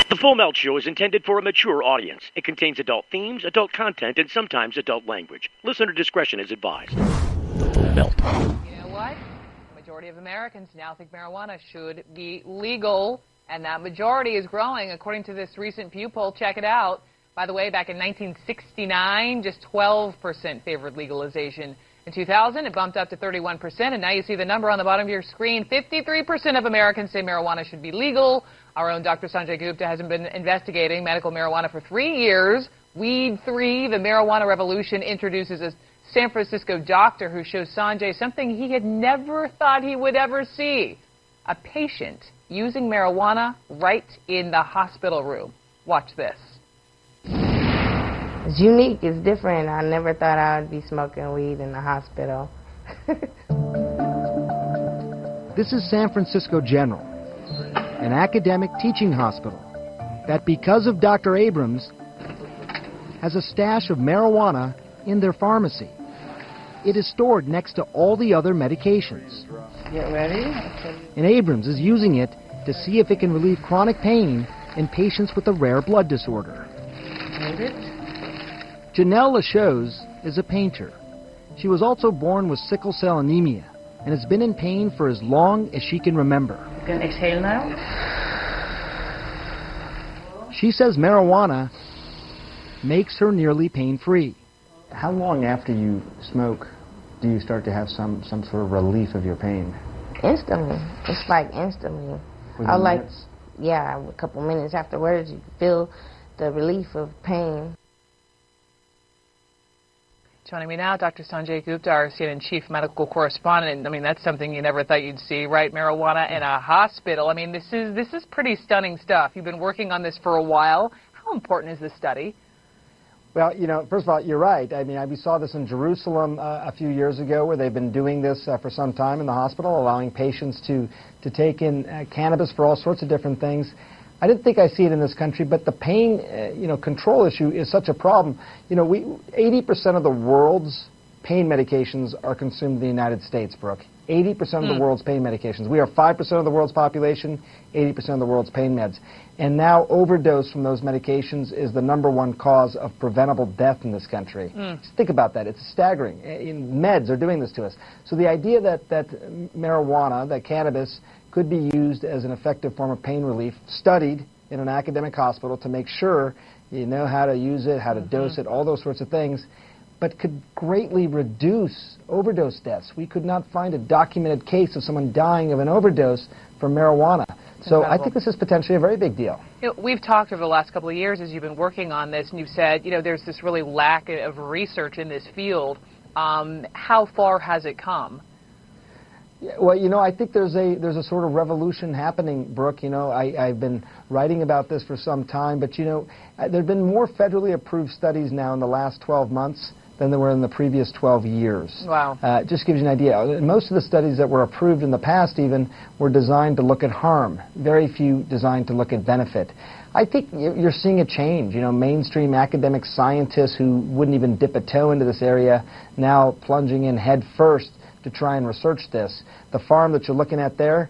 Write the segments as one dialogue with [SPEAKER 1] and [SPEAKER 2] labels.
[SPEAKER 1] The Full Melt Show is intended for a mature audience. It contains adult themes, adult content, and sometimes adult language. Listener discretion is advised. The Full Melt.
[SPEAKER 2] You know what? The majority of Americans now think marijuana should be legal, and that majority is growing according to this recent Pew poll. Check it out. By the way, back in 1969, just 12% favored legalization. In 2000, it bumped up to 31%, and now you see the number on the bottom of your screen. 53% of Americans say marijuana should be legal. Our own Dr. Sanjay Gupta has been investigating medical marijuana for 3 years. Weed 3, the marijuana revolution, introduces a San Francisco doctor who shows Sanjay something he had never thought he would ever see. A patient using marijuana right in the hospital room. Watch this.
[SPEAKER 3] It's unique, it's different. I never thought I would be smoking weed in the hospital.
[SPEAKER 4] This is San Francisco General, an academic teaching hospital that, because of Dr. Abrams, has a stash of marijuana in their pharmacy. It is stored next to all the other medications.
[SPEAKER 3] Get ready?
[SPEAKER 4] And Abrams is using it to see if it can relieve chronic pain in patients with a rare blood disorder.
[SPEAKER 3] Hold it.
[SPEAKER 4] Janelle Lachose is a painter. She was also born with sickle cell anemia and has been in pain for as long as she can remember.
[SPEAKER 3] You can exhale now.
[SPEAKER 4] She says marijuana makes her nearly pain-free.
[SPEAKER 5] How long after you smoke do you start to have some sort of relief of your pain?
[SPEAKER 3] Instantly. It's like instantly.
[SPEAKER 5] Within minutes?
[SPEAKER 3] Yeah, a couple minutes afterwards, you feel the relief of pain.
[SPEAKER 2] Joining me now, Dr. Sanjay Gupta, our CNN chief medical correspondent. I mean, that's something you never thought you'd see, right? Marijuana in a hospital. I mean, this is pretty stunning stuff. You've been working on this for a while. How important is this study?
[SPEAKER 5] Well, you know, first of all, you're right. I mean, we saw this in Jerusalem a few years ago, where they've been doing this for some time in the hospital, allowing patients to take in cannabis for all sorts of different things. I didn't think I see it in this country, but the pain, control issue is such a problem. You know, 80% of the world's pain medications are consumed in the United States, Brooke. 80% of the world's pain medications. We are 5% of the world's population, 80% of the world's pain meds. And now overdose from those medications is the #1 cause of preventable death in this country. Just think about that. It's staggering. Meds are doing this to us. So the idea that marijuana, that cannabis, could be used as an effective form of pain relief, studied in an academic hospital to make sure you know how to use it, how to dose it, all those sorts of things, but could greatly reduce overdose deaths. We could not find a documented case of someone dying of an overdose from marijuana. So I think this is potentially a very big deal.
[SPEAKER 2] You know, we've talked over the last couple of years as you've been working on this, and you've said, there's this really lack of research in this field. How far has it come?
[SPEAKER 5] Yeah, well, I think there's a sort of revolution happening, Brooke. I've been writing about this for some time, but there have been more federally approved studies now in the last 12 months than there were in the previous 12 years.
[SPEAKER 2] Wow.
[SPEAKER 5] Just gives you an idea. Most of the studies that were approved in the past even were designed to look at harm. Very few designed to look at benefit. I think you're seeing a change. Mainstream academic scientists who wouldn't even dip a toe into this area now plunging in head first to try and research this. The farm that you're looking at there,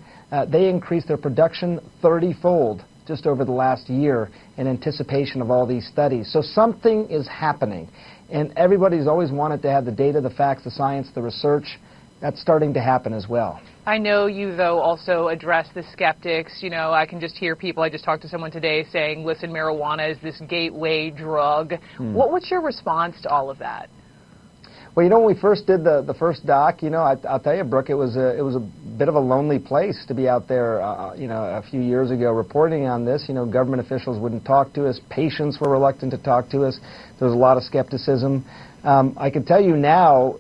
[SPEAKER 5] they increased their production 30-fold just over the last year in anticipation of all these studies. So something is happening. And everybody's always wanted to have the data, the facts, the science, the research. That's starting to happen as well.
[SPEAKER 2] I know you, though, also address the skeptics. I can just hear people. I just talked to someone today saying, listen, marijuana is this gateway drug. What's your response to all of that?
[SPEAKER 5] Well, when we first did the first doc, I'll tell you, Brooke, it was a bit of a lonely place to be out there, a few years ago reporting on this. Government officials wouldn't talk to us. Patients were reluctant to talk to us. There was a lot of skepticism. I can tell you now,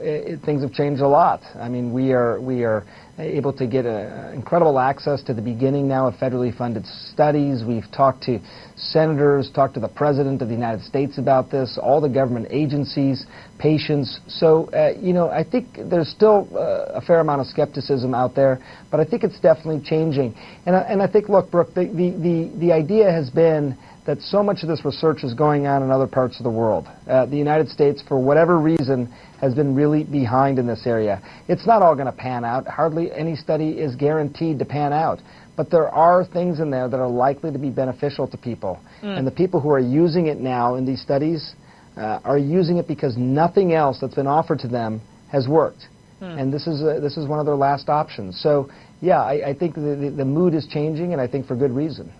[SPEAKER 5] things have changed a lot. I mean, we are able to get incredible access to the beginning now of federally funded studies. We've talked to senators, talked to the President of the United States about this, all the government agencies, patients. So, I think there's still a fair amount of skepticism out there, but I think it's definitely changing. And I think, look, Brooke, the idea has been that so much of this research is going on in other parts of the world. The United States, for whatever reason, has been really behind in this area. It's not all going to pan out. Hardly any study is guaranteed to pan out. But there are things in there that are likely to be beneficial to people. And the people who are using it now in these studies are using it because nothing else that's been offered to them has worked. And this is one of their last options. So, yeah, I think the mood is changing, and I think for good reason.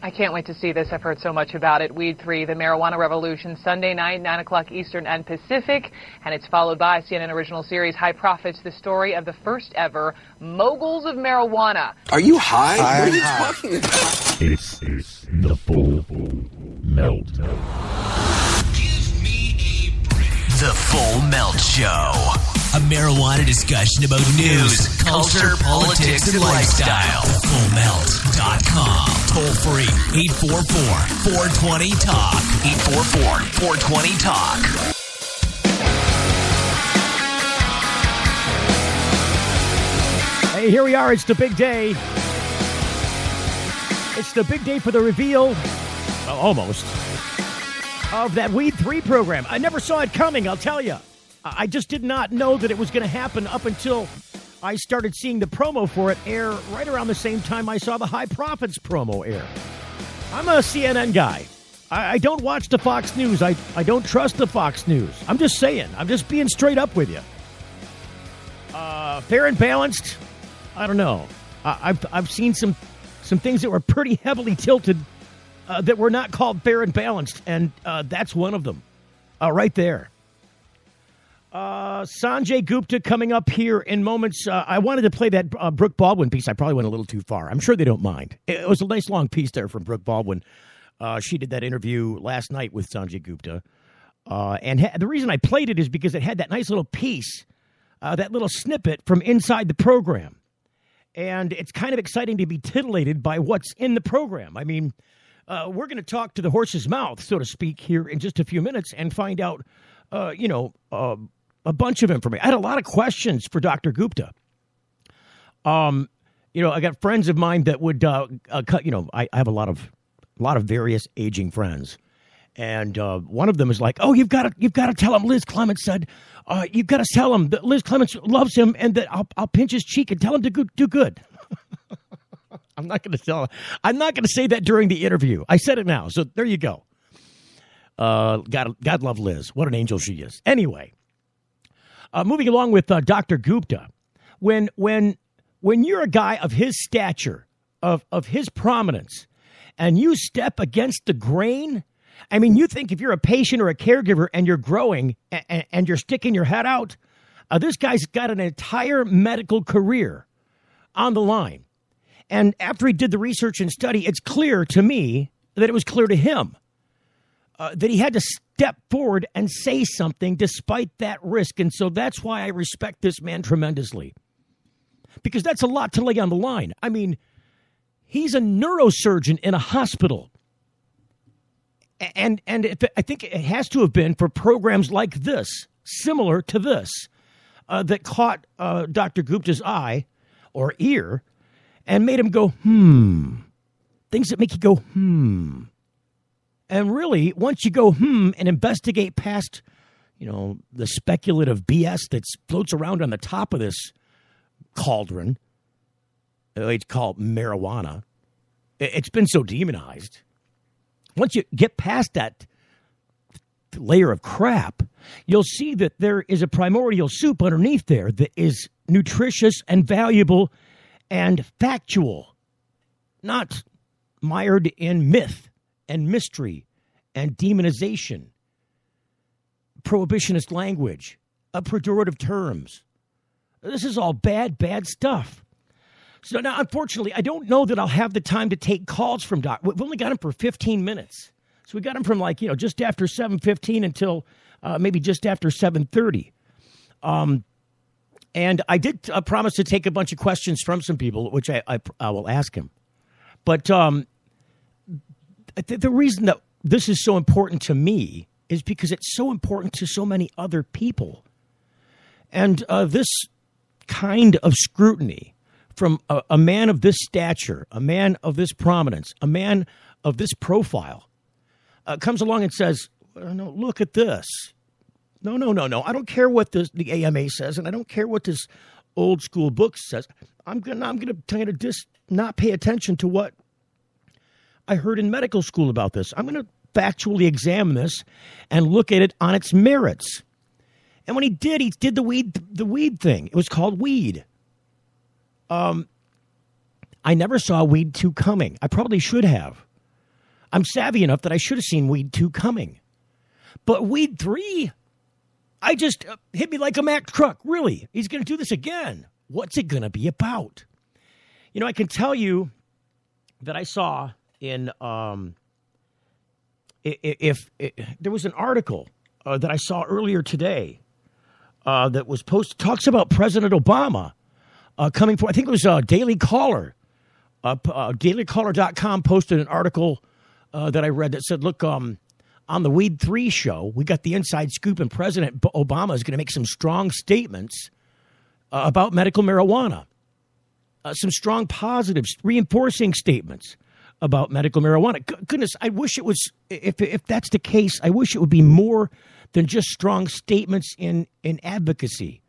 [SPEAKER 2] I can't wait to see this. I've heard so much about it. Weed 3, The Marijuana Revolution, Sunday night, 9 o'clock Eastern and Pacific. And it's followed by CNN original series High Profits, the story of the first ever moguls of marijuana.
[SPEAKER 6] Are you high? What are you talking about?
[SPEAKER 7] It's the full melt.
[SPEAKER 8] The Full Melt Show. A marijuana discussion about news, culture, politics, and lifestyle. FullMelt.com. Toll free. 844-420-TALK. 844-420-TALK.
[SPEAKER 1] Hey, here we are. It's the big day. It's the big day for the reveal, well, almost, of that Weed 3 program. I never saw it coming, I'll tell you. I just did not know that it was going to happen up until I started seeing the promo for it air right around the same time I saw the High Profits promo air. I'm a CNN guy. I don't watch the Fox News. I don't trust the Fox News. I'm just saying. I'm just being straight up with you. Fair and balanced? I don't know. I've seen some things that were pretty heavily tilted that were not called fair and balanced, and that's one of them. Right there. Sanjay Gupta coming up here in moments. I wanted to play that Brooke Baldwin piece. I probably went a little too far. I'm sure they don't mind. It was a nice long piece there from Brooke Baldwin. She did that interview last night with Sanjay Gupta. And the reason I played it is because it had that nice little piece, that little snippet from inside the program. And it's kind of exciting to be titillated by what's in the program. I mean, we're going to talk to the horse's mouth, so to speak, here in just a few minutes and find out, a bunch of information. I had a lot of questions for Dr. Gupta. I got friends of mine that would, I have a lot of various aging friends. And one of them is like, oh, you've got to tell him Liz Clements said, you've got to tell him that Liz Clements loves him and that I'll pinch his cheek and tell him to do good. I'm not going to tell him. I'm not going to say that during the interview. I said it now. So there you go. God love Liz. What an angel she is. Anyway, moving along with Dr. Gupta, when you're a guy of his stature, of his prominence, and you step against the grain, I mean, you think if you're a patient or a caregiver and you're growing and you're sticking your head out, this guy's got an entire medical career on the line. And after he did the research and study, it's clear to me that it was clear to him that he had to step forward and say something despite that risk. And so that's why I respect this man tremendously. Because that's a lot to lay on the line. I mean, he's a neurosurgeon in a hospital. And I think it has to have been for programs like this, similar to this, that caught Dr. Gupta's eye or ear and made him go, Things that make you go, And really, once you go, and investigate past, the speculative BS that floats around on the top of this cauldron, it's called marijuana. It's been so demonized. Once you get past that layer of crap, you'll see that there is a primordial soup underneath there that is nutritious and valuable and factual, not mired in myth and mystery and demonization, prohibitionist language, pejorative terms. This is all bad stuff. So now, unfortunately, I don't know that I'll have the time to take calls from Doc. We've only got him for 15 minutes. So we got him from just after 7:15 until maybe just after 7:30. And I did promise to take a bunch of questions from some people, which I will ask him. But the reason that this is so important to me is because it's so important to so many other people. And this kind of scrutiny from a man of this stature, a man of this prominence, a man of this profile, comes along and says, no, look at this. No. I don't care what the AMA says, and I don't care what this old school book says. I'm gonna just not pay attention to what I heard in medical school about this. I'm going to factually examine this and look at it on its merits. And when he did the weed thing. It was called weed. I never saw Weed 2 coming. I probably should have. I'm savvy enough that I should have seen Weed 2 coming. But Weed 3, I just hit me like a Mack truck. Really? He's going to do this again. What's it going to be about? You know, I can tell you that I saw in if there was an article that I saw earlier today that was posted, talks about President Obama coming for, I think it was Daily Caller. DailyCaller.com posted an article that I read that said, look, on the Weed 3 show, we got the inside scoop, and President Obama is going to make some strong statements about medical marijuana. Some strong positives, reinforcing statements about medical marijuana. Goodness, I wish it was, if that's the case, I wish it would be more than just strong statements in advocacy.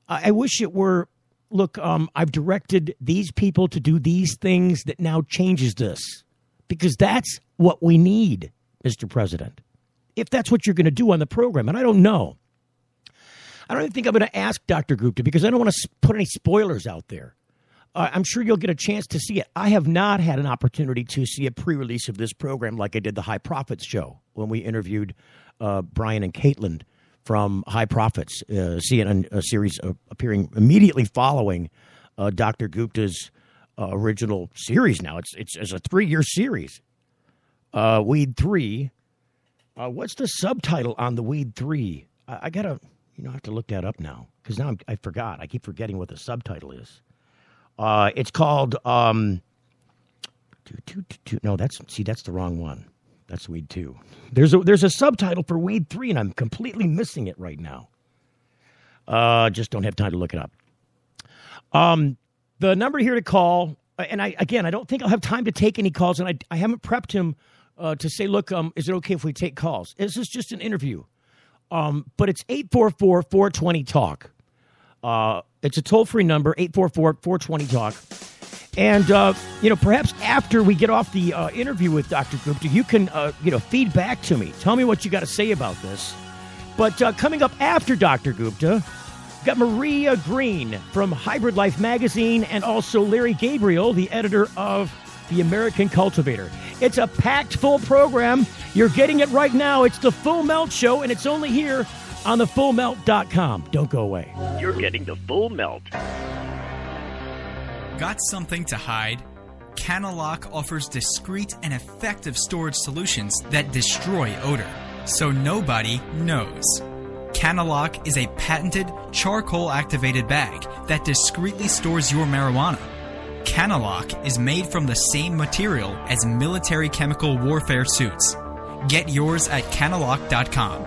[SPEAKER 1] I wish it were, look, I've directed these people to do these things that now changes this. Because that's what we need, Mr. President. If that's what you're going to do on the program, and I don't know. I don't even think I'm going to ask Dr. Gupta because I don't want to put any spoilers out there. I'm sure you'll get a chance to see it. I have not had an opportunity to see a pre-release of this program like I did the High Profits show when we interviewed Brian and Caitlin from High Profits, CNN series appearing immediately following Dr. Gupta's original series. Now it's a 3-year series. Weed 3. What's the subtitle on the Weed 3? I gotta have to look that up now because now I forgot. I keep forgetting what the subtitle is. It's called no, that's the wrong one. That's Weed 2. There's a subtitle for Weed 3, and I'm completely missing it right now. Just don't have time to look it up. The number here to call, and I don't think I'll have time to take any calls, and I haven't prepped him to say, look, is it okay if we take calls? This is just an interview. But it's 844-420-TALK. It's a toll-free number, 844-420-TALK. And, perhaps after we get off the interview with Dr. Gupta, you can, feed back to me. Tell me what you got to say about this. But coming up after Dr. Gupta, got Maria Green from HybridLife magazine and also Larry Gabriel, the editor of the American Cultivator. It's a packed full program. You're getting it right now. It's the Full Melt Show, and it's only here on thefullmelt.com. Don't go away. You're getting the Full Melt.
[SPEAKER 9] Got something to hide? Canalock offers discreet and effective storage solutions that destroy odor, so nobody knows. Canalock is a patented charcoal-activated bag that discreetly stores your marijuana. Canalock is made from the same material as military chemical warfare suits. Get yours at canalock.com.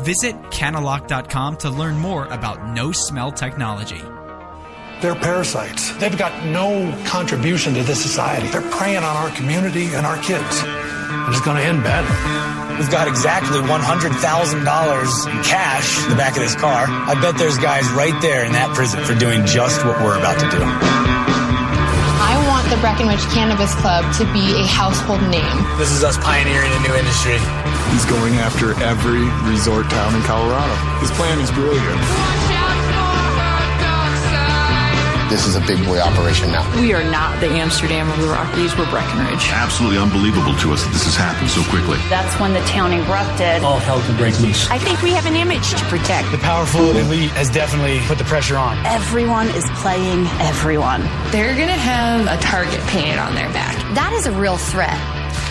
[SPEAKER 9] Visit canalock.com to learn more about no-smell technology.
[SPEAKER 10] They're parasites. They've got no contribution to this society. They're preying on our community and our kids. It's going to end badly.
[SPEAKER 11] We've got exactly $100,000 in cash in the back of this car. I bet there's guys right there in that prison for doing just what we're about to do.
[SPEAKER 12] I want the Breckenridge Cannabis Club to be a household name.
[SPEAKER 11] This is us pioneering a new industry.
[SPEAKER 13] He's going after every resort town in Colorado. His plan is brilliant.
[SPEAKER 14] This is a big boy operation now.
[SPEAKER 15] We are not the Amsterdam of the Rockies, we're Breckenridge.
[SPEAKER 16] Absolutely unbelievable to us that this has happened so quickly.
[SPEAKER 17] That's when the town erupted.
[SPEAKER 11] All hell can break loose.
[SPEAKER 17] I think we have an image to protect.
[SPEAKER 11] The powerful elite has definitely put the pressure on.
[SPEAKER 17] Everyone is playing everyone.
[SPEAKER 15] They're going to have a target painted on their back.
[SPEAKER 17] That is a real threat.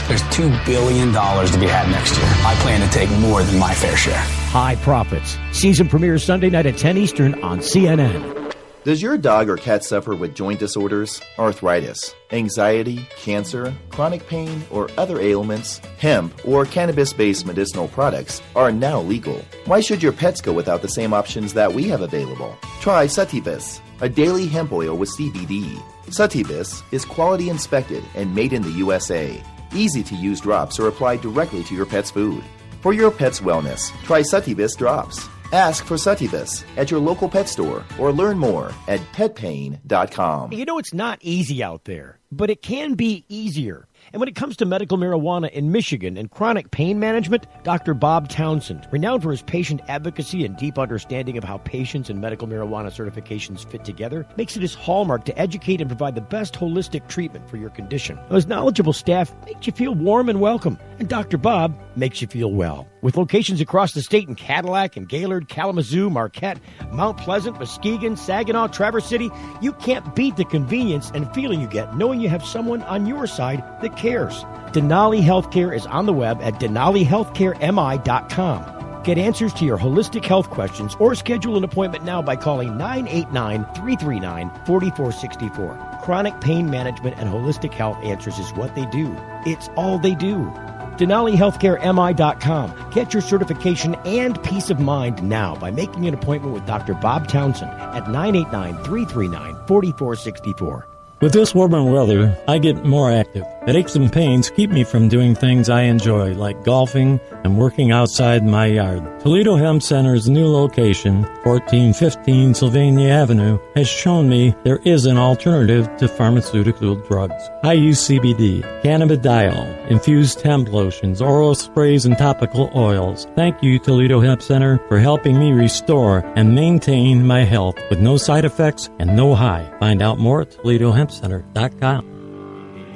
[SPEAKER 11] There's $2 billion to be had next year. I plan to take more than my fair share.
[SPEAKER 1] High Profits. Season premieres Sunday night at 10 Eastern on CNN.
[SPEAKER 18] Does your dog or cat suffer with joint disorders, arthritis, anxiety, cancer, chronic pain, or other ailments? Hemp or cannabis-based medicinal products are now legal. Why should your pets go without the same options that we have available? Try Sativus, a daily hemp oil with CBD. Sativus is quality inspected and made in the USA. Easy-to-use drops are applied directly to your pet's food. For your pet's wellness, try Sutibus drops. Ask for Sutibus at your local pet store or learn more at petpain.com.
[SPEAKER 1] You know, it's not easy out there, but it can be easier. And when it comes to medical marijuana in Michigan and chronic pain management, Dr. Bob Townsend, renowned for his patient advocacy and deep understanding of how patients and medical marijuana certifications fit together, makes it his hallmark to educate and provide the best holistic treatment for your condition. His knowledgeable staff makes you feel warm and welcome, and Dr. Bob makes you feel well. With locations across the state in Cadillac and Gaylord, Kalamazoo, Marquette, Mount Pleasant, Muskegon, Saginaw, Traverse City, you can't beat the convenience and feeling you get knowing you have someone on your side that cares. Denali Healthcare is on the web at denalihealthcaremi.com. Get answers to your holistic health questions or schedule an appointment now by calling 989-339-4464. Chronic pain management and holistic health answers is what they do. It's all they do. DenaliHealthcareMI.com. Get your certification and peace of mind now by making an appointment with Dr. Bob Townsend at 989-339-4464.
[SPEAKER 19] With this warmer weather, I get more active. Headaches and pains keep me from doing things I enjoy, like golfing and working outside my yard. Toledo Hemp Center's new location, 1415 Sylvania Avenue, has shown me there is an alternative to pharmaceutical drugs. I use CBD, cannabidiol, infused hemp lotions, oral sprays, and topical oils. Thank you, Toledo Hemp Center, for helping me restore and maintain my health with no side effects and no high. Find out more at ToledoHempCenter.com.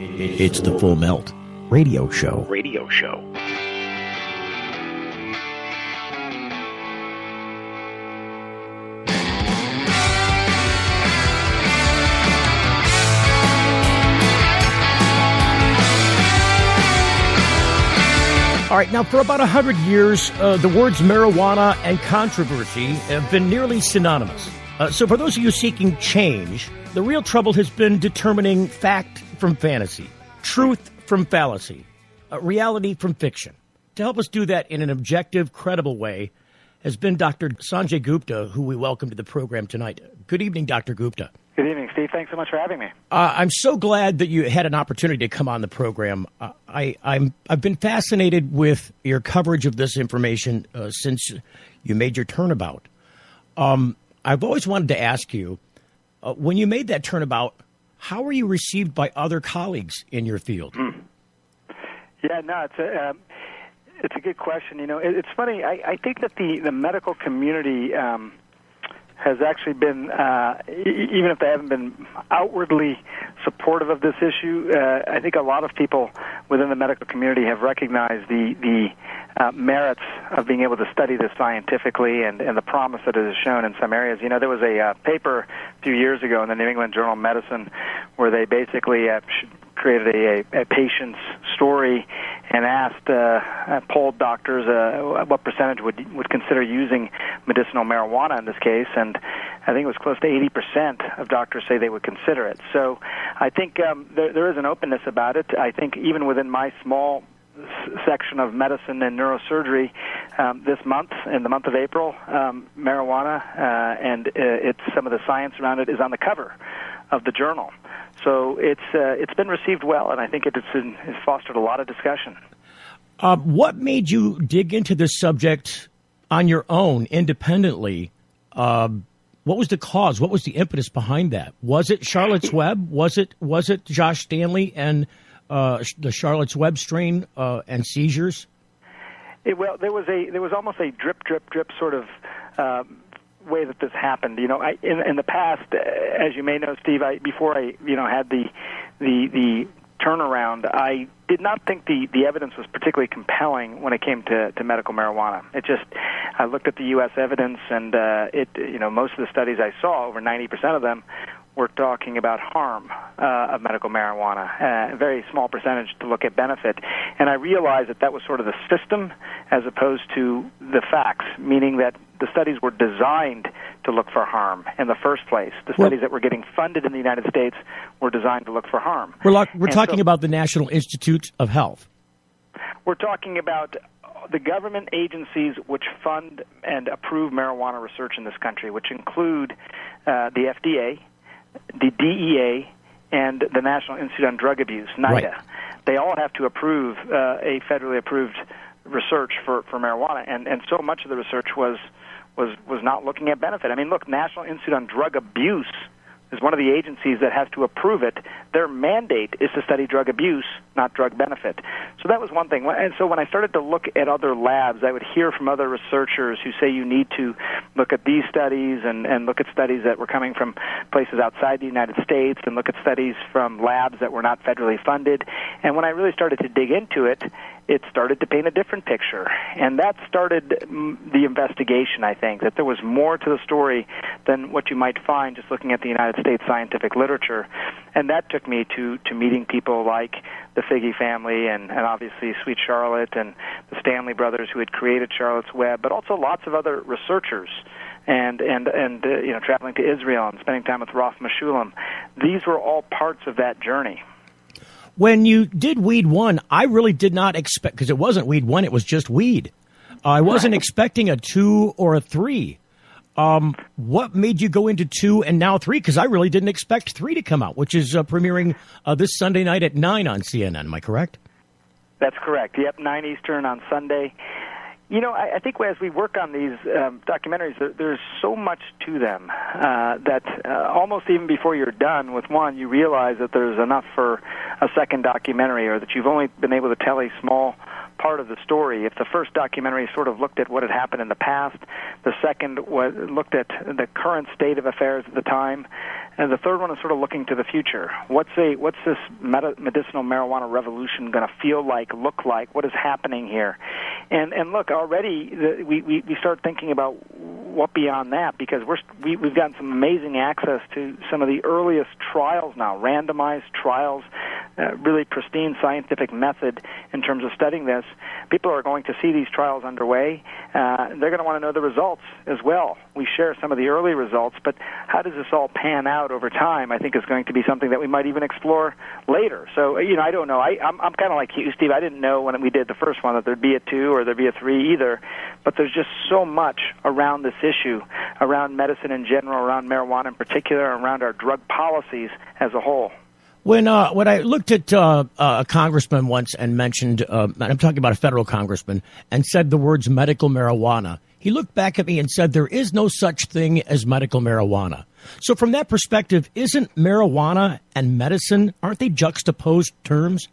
[SPEAKER 1] It's the Full Melt Radio Show. All right, now for about 100 years, the words marijuana and controversy have been nearly synonymous. So for those of you seeking change, the real trouble has been determining fact from fantasy, truth from fallacy, reality from fiction. To help us do that in an objective, credible way has been Dr. Sanjay Gupta, who we welcome to the program tonight. Good evening, Dr. Gupta.
[SPEAKER 20] Good evening, Steve. Thanks so much for having me.
[SPEAKER 1] I'm so glad that you had an opportunity to come on the program. I've been fascinated with your coverage of this information since you made your turnabout. I've always wanted to ask you, when you made that turnabout, how were you received by other colleagues in your field?
[SPEAKER 20] Yeah, no, it's a good question. You know, it's funny. I think that the medical community has actually been, even if they haven't been outwardly supportive of this issue, I think a lot of people within the medical community have recognized the merits of being able to study this scientifically and the promise that it has shown in some areas. You know, there was a paper a few years ago in the New England Journal of Medicine where they basically created a patient's story and asked, polled doctors what percentage would consider using medicinal marijuana in this case, and I think it was close to 80% of doctors say they would consider it. So I think there is an openness about it. I think even within my small section of medicine and neurosurgery, this month, in the month of April, marijuana and it's some of the science around it is on the cover of the journal. So it's been received well, and I think it's fostered a lot of discussion.
[SPEAKER 1] What made you dig into this subject on your own, independently? What was the cause? What was the impetus behind that? Was it Charlotte's Web? Was it Josh Stanley and the Charlotte's Web strain and seizures?
[SPEAKER 20] Well, there was almost a drip sort of way that this happened. You know, in the past, as you may know, Steve, before I had the turnaround, I did not think the evidence was particularly compelling when it came to medical marijuana. I looked at the U.S. evidence, and most of the studies I saw, over 90% of them, were talking about harm of medical marijuana, a very small percentage to look at benefit. And I realized that was sort of the system as opposed to the facts, meaning that the studies were designed to look for harm in the first place. The studies that were getting funded in the United States were designed to look for harm.
[SPEAKER 1] We're talking about the National Institute of Health.
[SPEAKER 20] We're talking about the government agencies which fund and approve marijuana research in this country, which include the FDA, the DEA, and the National Institute on Drug Abuse, NIDA.
[SPEAKER 1] Right.
[SPEAKER 20] they all have to approve a federally approved research for marijuana, and so much of the research was not looking at benefit. I mean, look, National Institute on Drug Abuse is one of the agencies that has to approve it. Their mandate is to study drug abuse, not drug benefit. So that was one thing. And so when I started to look at other labs, I would hear from other researchers who say you need to look at these studies and look at studies that were coming from places outside the United States and look at studies from labs that were not federally funded. And when I really started to dig into it, it started to paint a different picture. And that started the investigation, I think, that there was more to the story than what you might find just looking at the United States scientific literature. And that took me to meeting people like the Figge family and obviously Sweet Charlotte and the Stanley brothers who had created Charlotte's Web, but also lots of other researchers. And traveling to Israel and spending time with Rav Meshulam. These were all parts of that journey.
[SPEAKER 1] When you did Weed 1, I really did not expect, because it wasn't Weed 1, it was just weed. I wasn't expecting a 2 or a 3. What made you go into 2 and now 3? Because I really didn't expect 3 to come out, which is premiering this Sunday night at 9 on CNN. Am I correct?
[SPEAKER 20] That's correct. Yep, 9 Eastern on Sunday. You know, I think as we work on these documentaries, there's so much to them that almost even before you're done with one, you realize that there's enough for a second documentary, or that you've only been able to tell a small part of the story. If the first documentary sort of looked at what had happened in the past, the second looked at the current state of affairs at the time, and the third one is sort of looking to the future. What's this medicinal marijuana revolution going to feel like, look like? What is happening here? And look, already we start thinking about what beyond that, because we've gotten some amazing access to some of the earliest trials now, randomized trials, really pristine scientific method in terms of studying this. People are going to see these trials underway. They're going to want to know the results as well. We share some of the early results, but how does this all pan out over time, I think, is going to be something that we might even explore later. So, I don't know. I'm kind of like you, Steve. I didn't know when we did the first one that there'd be a 2 or there'd be a 3 either, but there's just so much around this issue, around medicine in general, around marijuana in particular, around our drug policies as a whole.
[SPEAKER 1] When I looked at a congressman once and mentioned, I'm talking about a federal congressman, and said the words medical marijuana, he looked back at me and said there is no such thing as medical marijuana. So from that perspective, isn't marijuana and medicine, aren't they juxtaposed terms?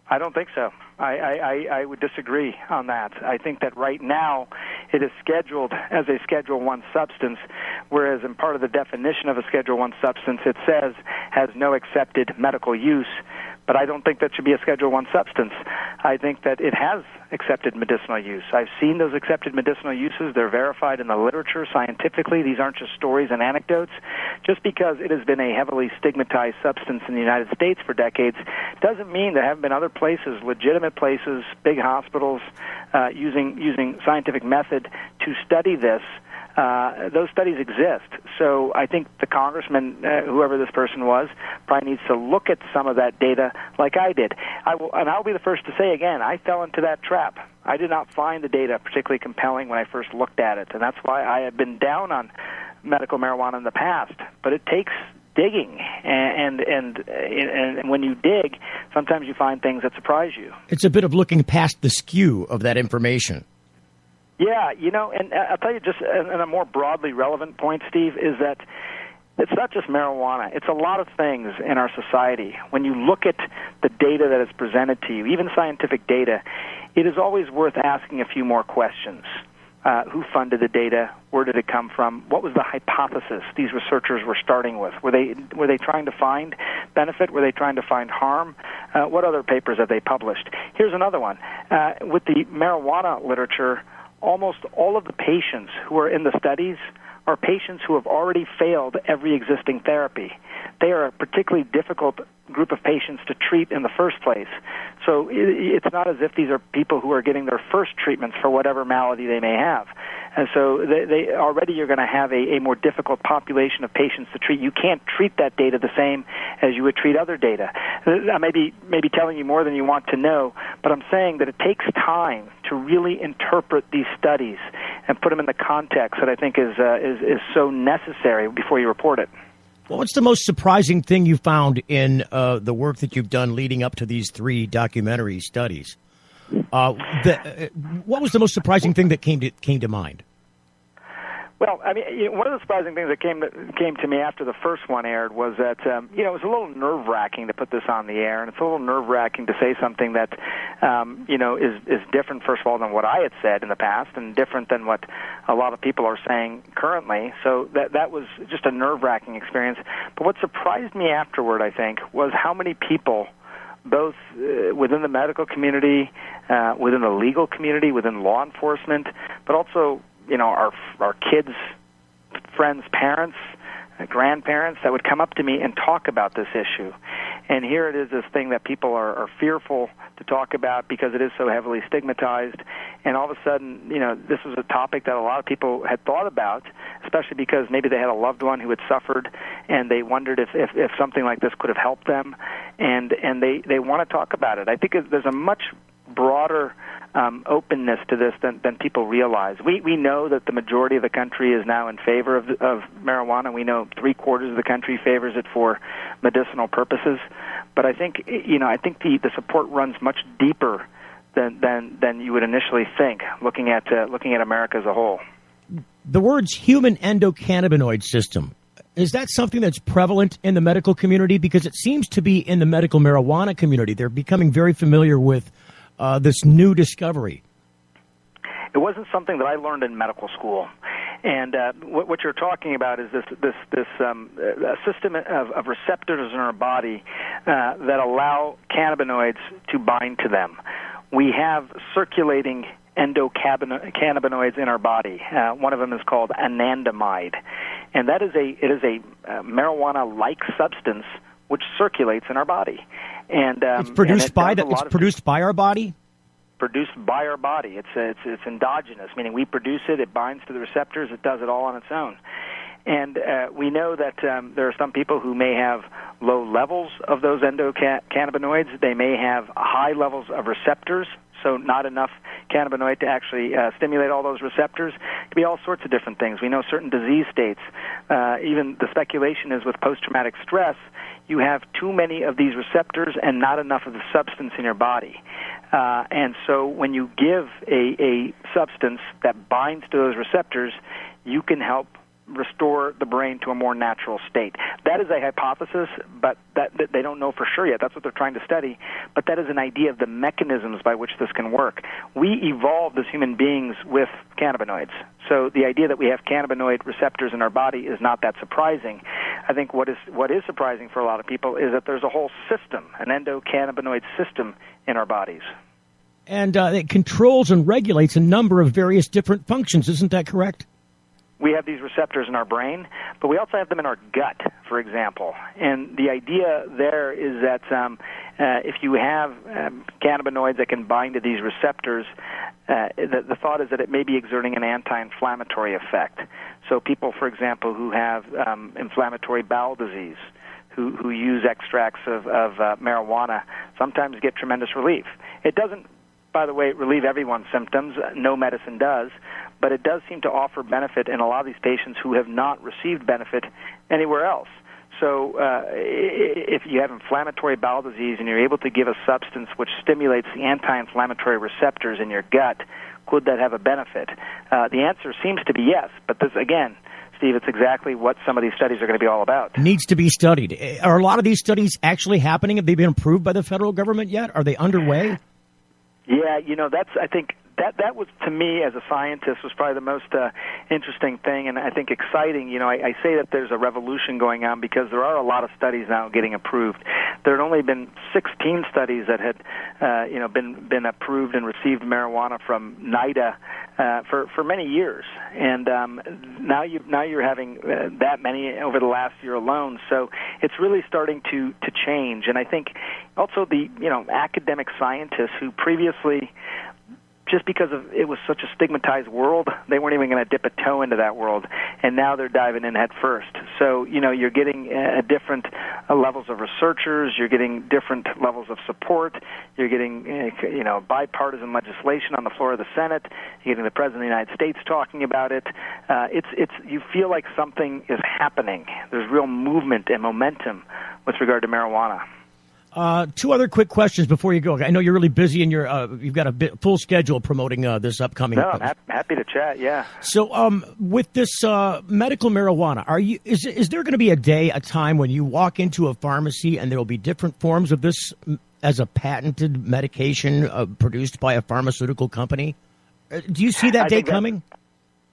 [SPEAKER 20] I don't think so. I would disagree on that. I think that right now it is scheduled as a Schedule I substance, whereas in part of the definition of a Schedule I substance it says has no accepted medical use. But I don't think that should be a Schedule I substance. I think that it has accepted medicinal use. I've seen those accepted medicinal uses. They're verified in the literature scientifically. These aren't just stories and anecdotes. Just because it has been a heavily stigmatized substance in the United States for decades doesn't mean there haven't been other places, legitimate places, big hospitals, using scientific method to study this. Those studies exist. So I think the congressman, whoever this person was, probably needs to look at some of that data like I did. I'll be the first to say again, I fell into that trap. I did not find the data particularly compelling when I first looked at it, and that's why I have been down on medical marijuana in the past. But it takes digging, and when you dig, sometimes you find things that surprise you.
[SPEAKER 1] It's a bit of looking past the skew of that information.
[SPEAKER 20] Yeah, and I'll tell you just on a more broadly relevant point, Steve, is that it's not just marijuana. It's a lot of things in our society. When you look at the data that is presented to you, even scientific data, it is always worth asking a few more questions. Who funded the data? Where did it come from? What was the hypothesis these researchers were starting with? Were they trying to find benefit? Were they trying to find harm? What other papers have they published? Here's another one. With the marijuana literature, almost all of the patients who are in the studies are patients who have already failed every existing therapy. They are a particularly difficult group of patients to treat in the first place. So it's not as if these are people who are getting their first treatments for whatever malady they may have. And so they already you're going to have a more difficult population of patients to treat. You can't treat that data the same as you would treat other data. I may be telling you more than you want to know, but I'm saying that it takes time to really interpret these studies and put them in the context that I think is so necessary before you report it.
[SPEAKER 1] Well, what's the most surprising thing you found in the work that you've done leading up to these 3 documentary studies? What was the most surprising thing that came to mind?
[SPEAKER 20] Well, I mean, one of the surprising things that came to me after the first one aired was that it was a little nerve-wracking to put this on the air, and it's a little nerve-wracking to say something that is different, first of all, than what I had said in the past, and different than what a lot of people are saying currently. So that was just a nerve-wracking experience. But what surprised me afterward, I think, was how many people, both within the medical community, within the legal community, within law enforcement, but also our kids, friends, parents, grandparents that would come up to me and talk about this issue. And here it is, this thing that people are fearful to talk about because it is so heavily stigmatized. And all of a sudden, this was a topic that a lot of people had thought about, especially because maybe they had a loved one who had suffered and they wondered if something like this could have helped them. And they want to talk about it. I think there's a much broader openness to this than people realize. We know that the majority of the country is now in favor of marijuana. We know 3/4 of the country favors it for medicinal purposes. But I think the support runs much deeper than you would initially think, looking at America as a whole.
[SPEAKER 1] The words human endocannabinoid system, is that something that's prevalent in the medical community? Because it seems to be in the medical marijuana community. They're becoming very familiar with this new discovery.
[SPEAKER 20] It wasn't something that I learned in medical school. And what you're talking about is this a system of receptors in our body that allow cannabinoids to bind to them. We have circulating endocannabinoids in our body. One of them is called anandamide, and it is a marijuana-like substance which circulates in our body. And
[SPEAKER 1] it's produced by our body.
[SPEAKER 20] Produced by our body. It's endogenous, meaning we produce it. It binds to the receptors. It does it all on its own. And we know that there are some people who may have low levels of those endocannabinoids. They may have high levels of receptors, so not enough cannabinoid to actually stimulate all those receptors. It could be all sorts of different things. We know certain disease states. Even the speculation is with post-traumatic stress, you have too many of these receptors and not enough of the substance in your body. And so when you give a substance that binds to those receptors, you can help restore the brain to a more natural state. That is a hypothesis, but that they don't know for sure yet. That's what they're trying to study. But that is an idea of the mechanisms by which this can work. We evolved as human beings with cannabinoids. So the idea that we have cannabinoid receptors in our body is not that surprising. I think what is surprising for a lot of people is that there's a whole system, an endocannabinoid system in our bodies.
[SPEAKER 1] And it controls and regulates a number of various different functions. Isn't that correct?
[SPEAKER 20] We have these receptors in our brain, but we also have them in our gut, for example. And the idea there is that if you have cannabinoids that can bind to these receptors, the thought is that it may be exerting an anti-inflammatory effect. So people, for example, who have inflammatory bowel disease, who use extracts of marijuana, sometimes get tremendous relief. It doesn't, by the way, relieve everyone's symptoms. No medicine does. But it does seem to offer benefit in a lot of these patients who have not received benefit anywhere else. So if you have inflammatory bowel disease and you're able to give a substance which stimulates the anti-inflammatory receptors in your gut, could that have a benefit? The answer seems to be yes. But this, again, Steve, it's exactly what some of these studies are going to be all about.
[SPEAKER 1] Needs to be studied. Are a lot of these studies actually happening? Have they been approved by the federal government yet? Are they underway?
[SPEAKER 20] Yeah, I think that was, to me, as a scientist, was probably the most interesting thing, and I think exciting. I say that there's a revolution going on because there are a lot of studies now getting approved. There had only been 16 studies that had, been approved and received marijuana from NIDA for many years, and now you're having that many over the last year alone. So it's really starting to change, and I think also the academic scientists who previously, just because it was such a stigmatized world, they weren't even going to dip a toe into that world, and now they're diving in head first. So, you're getting a different levels of researchers. You're getting different levels of support. You're getting, bipartisan legislation on the floor of the Senate. You're getting the President of the United States talking about it. You feel like something is happening. There's real movement and momentum with regard to marijuana.
[SPEAKER 1] Two other quick questions before you go. I know you're really busy and you've got a full schedule promoting this upcoming.
[SPEAKER 20] No, I'm happy to chat. Yeah.
[SPEAKER 1] So, with this medical marijuana, is there going to be a time when you walk into a pharmacy and there will be different forms of this as a patented medication produced by a pharmaceutical company? Do you see that day coming?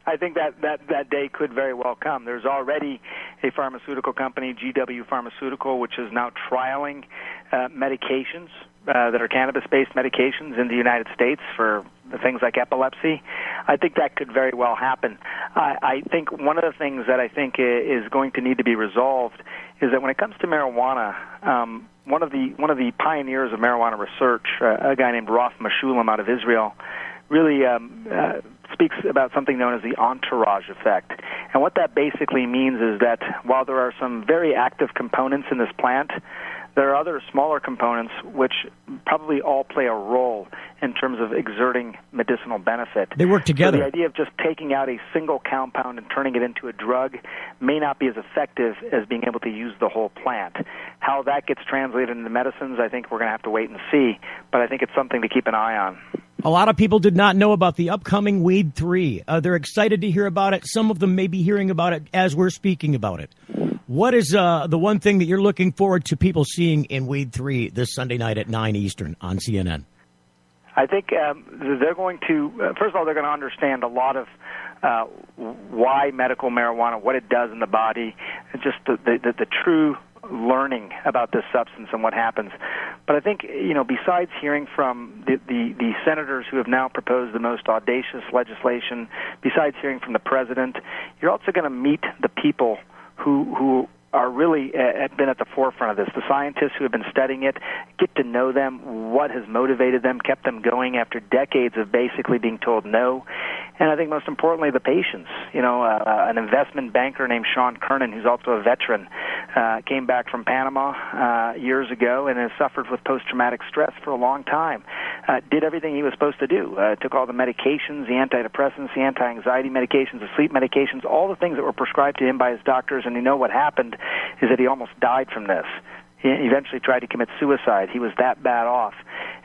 [SPEAKER 20] I think that day could very well come. There's already a pharmaceutical company, GW Pharmaceutical, which is now trialing medications that are cannabis-based medications in the United States for things like epilepsy. I think that could very well happen. I think one of the things that I think is going to need to be resolved is that when it comes to marijuana, one of the pioneers of marijuana research, a guy named Roth Meshulam out of Israel, really speaks about something known as the entourage effect. And what that basically means is that while there are some very active components in this plant, there are other smaller components which probably all play a role in terms of exerting medicinal benefit.
[SPEAKER 1] They work together.
[SPEAKER 20] So the idea of just taking out a single compound and turning it into a drug may not be as effective as being able to use the whole plant. How that gets translated into medicines, I think we're going to have to wait and see, but I think it's something to keep an eye on.
[SPEAKER 1] A lot of people did not know about the upcoming Weed 3. They're excited to hear about it. Some of them may be hearing about it as we're speaking about it. What is the one thing that you're looking forward to people seeing in Weed 3 this Sunday night at 9 Eastern on CNN?
[SPEAKER 20] I think they're going to, first of all, they're going to understand a lot of why medical marijuana, what it does in the body, just the true learning about this substance and what happens. But I think, besides hearing from the senators who have now proposed the most audacious legislation, besides hearing from the president, you're also going to meet the people who are really have been at the forefront of this. The scientists who have been studying it, get to know them, what has motivated them, kept them going after decades of basically being told no. And I think most importantly, the patients. An investment banker named Sean Kernan, who's also a veteran, came back from Panama years ago and has suffered with post-traumatic stress for a long time. Did everything he was supposed to do. Took all the medications, the antidepressants, the anti-anxiety medications, the sleep medications, all the things that were prescribed to him by his doctors. And what happened is that he almost died from this. He eventually tried to commit suicide. He was that bad off.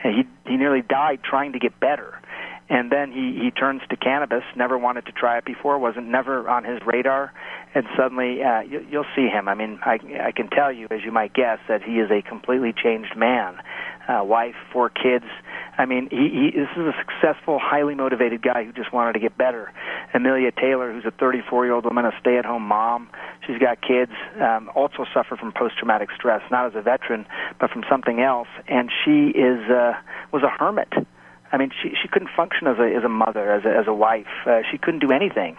[SPEAKER 20] And he nearly died trying to get better. And then he turns to cannabis, never wanted to try it before, wasn't never on his radar, and suddenly you'll see him. I mean, I can tell you, as you might guess, that he is a completely changed man. Wife, 4 kids. I mean, this is a successful, highly motivated guy who just wanted to get better. Amelia Taylor, who's a 34-year-old woman, a stay-at-home mom. She's got kids, also suffered from post-traumatic stress, not as a veteran, but from something else. And she was a hermit. I mean, she couldn't function as a mother, as a wife. She couldn't do anything.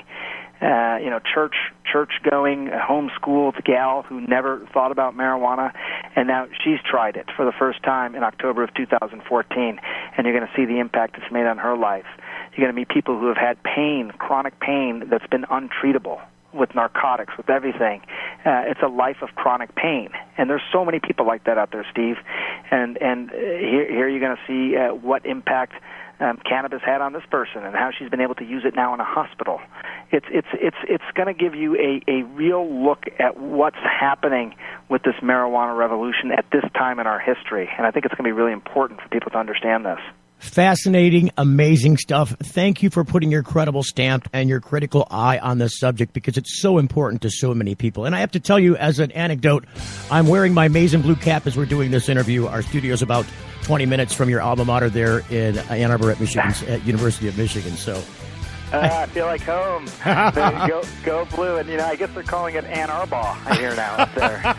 [SPEAKER 20] Church going, homeschooled gal who never thought about marijuana, and now she's tried it for the first time in October of 2014, and you're going to see the impact it's made on her life. You're going to meet people who have had pain, chronic pain that's been untreatable with narcotics, with everything. It's a life of chronic pain, and there's so many people like that out there, Steve. And here you're going to see what impact cannabis had on this person and how she's been able to use it now in a hospital. It's going to give you a real look at what's happening with this marijuana revolution at this time in our history, and I think it's going to be really important for people to understand this.
[SPEAKER 1] Fascinating, amazing stuff. Thank you for putting your credible stamp and your critical eye on this subject, because it's so important to so many people. And I have to tell you, as an anecdote, I'm wearing my maize and blue cap as we're doing this interview. Our studio's about 20 minutes from your alma mater there in Ann Arbor at University of Michigan. So
[SPEAKER 20] I feel like home. Go blue. And, I guess they're calling it Ann Arbor, I hear now up there.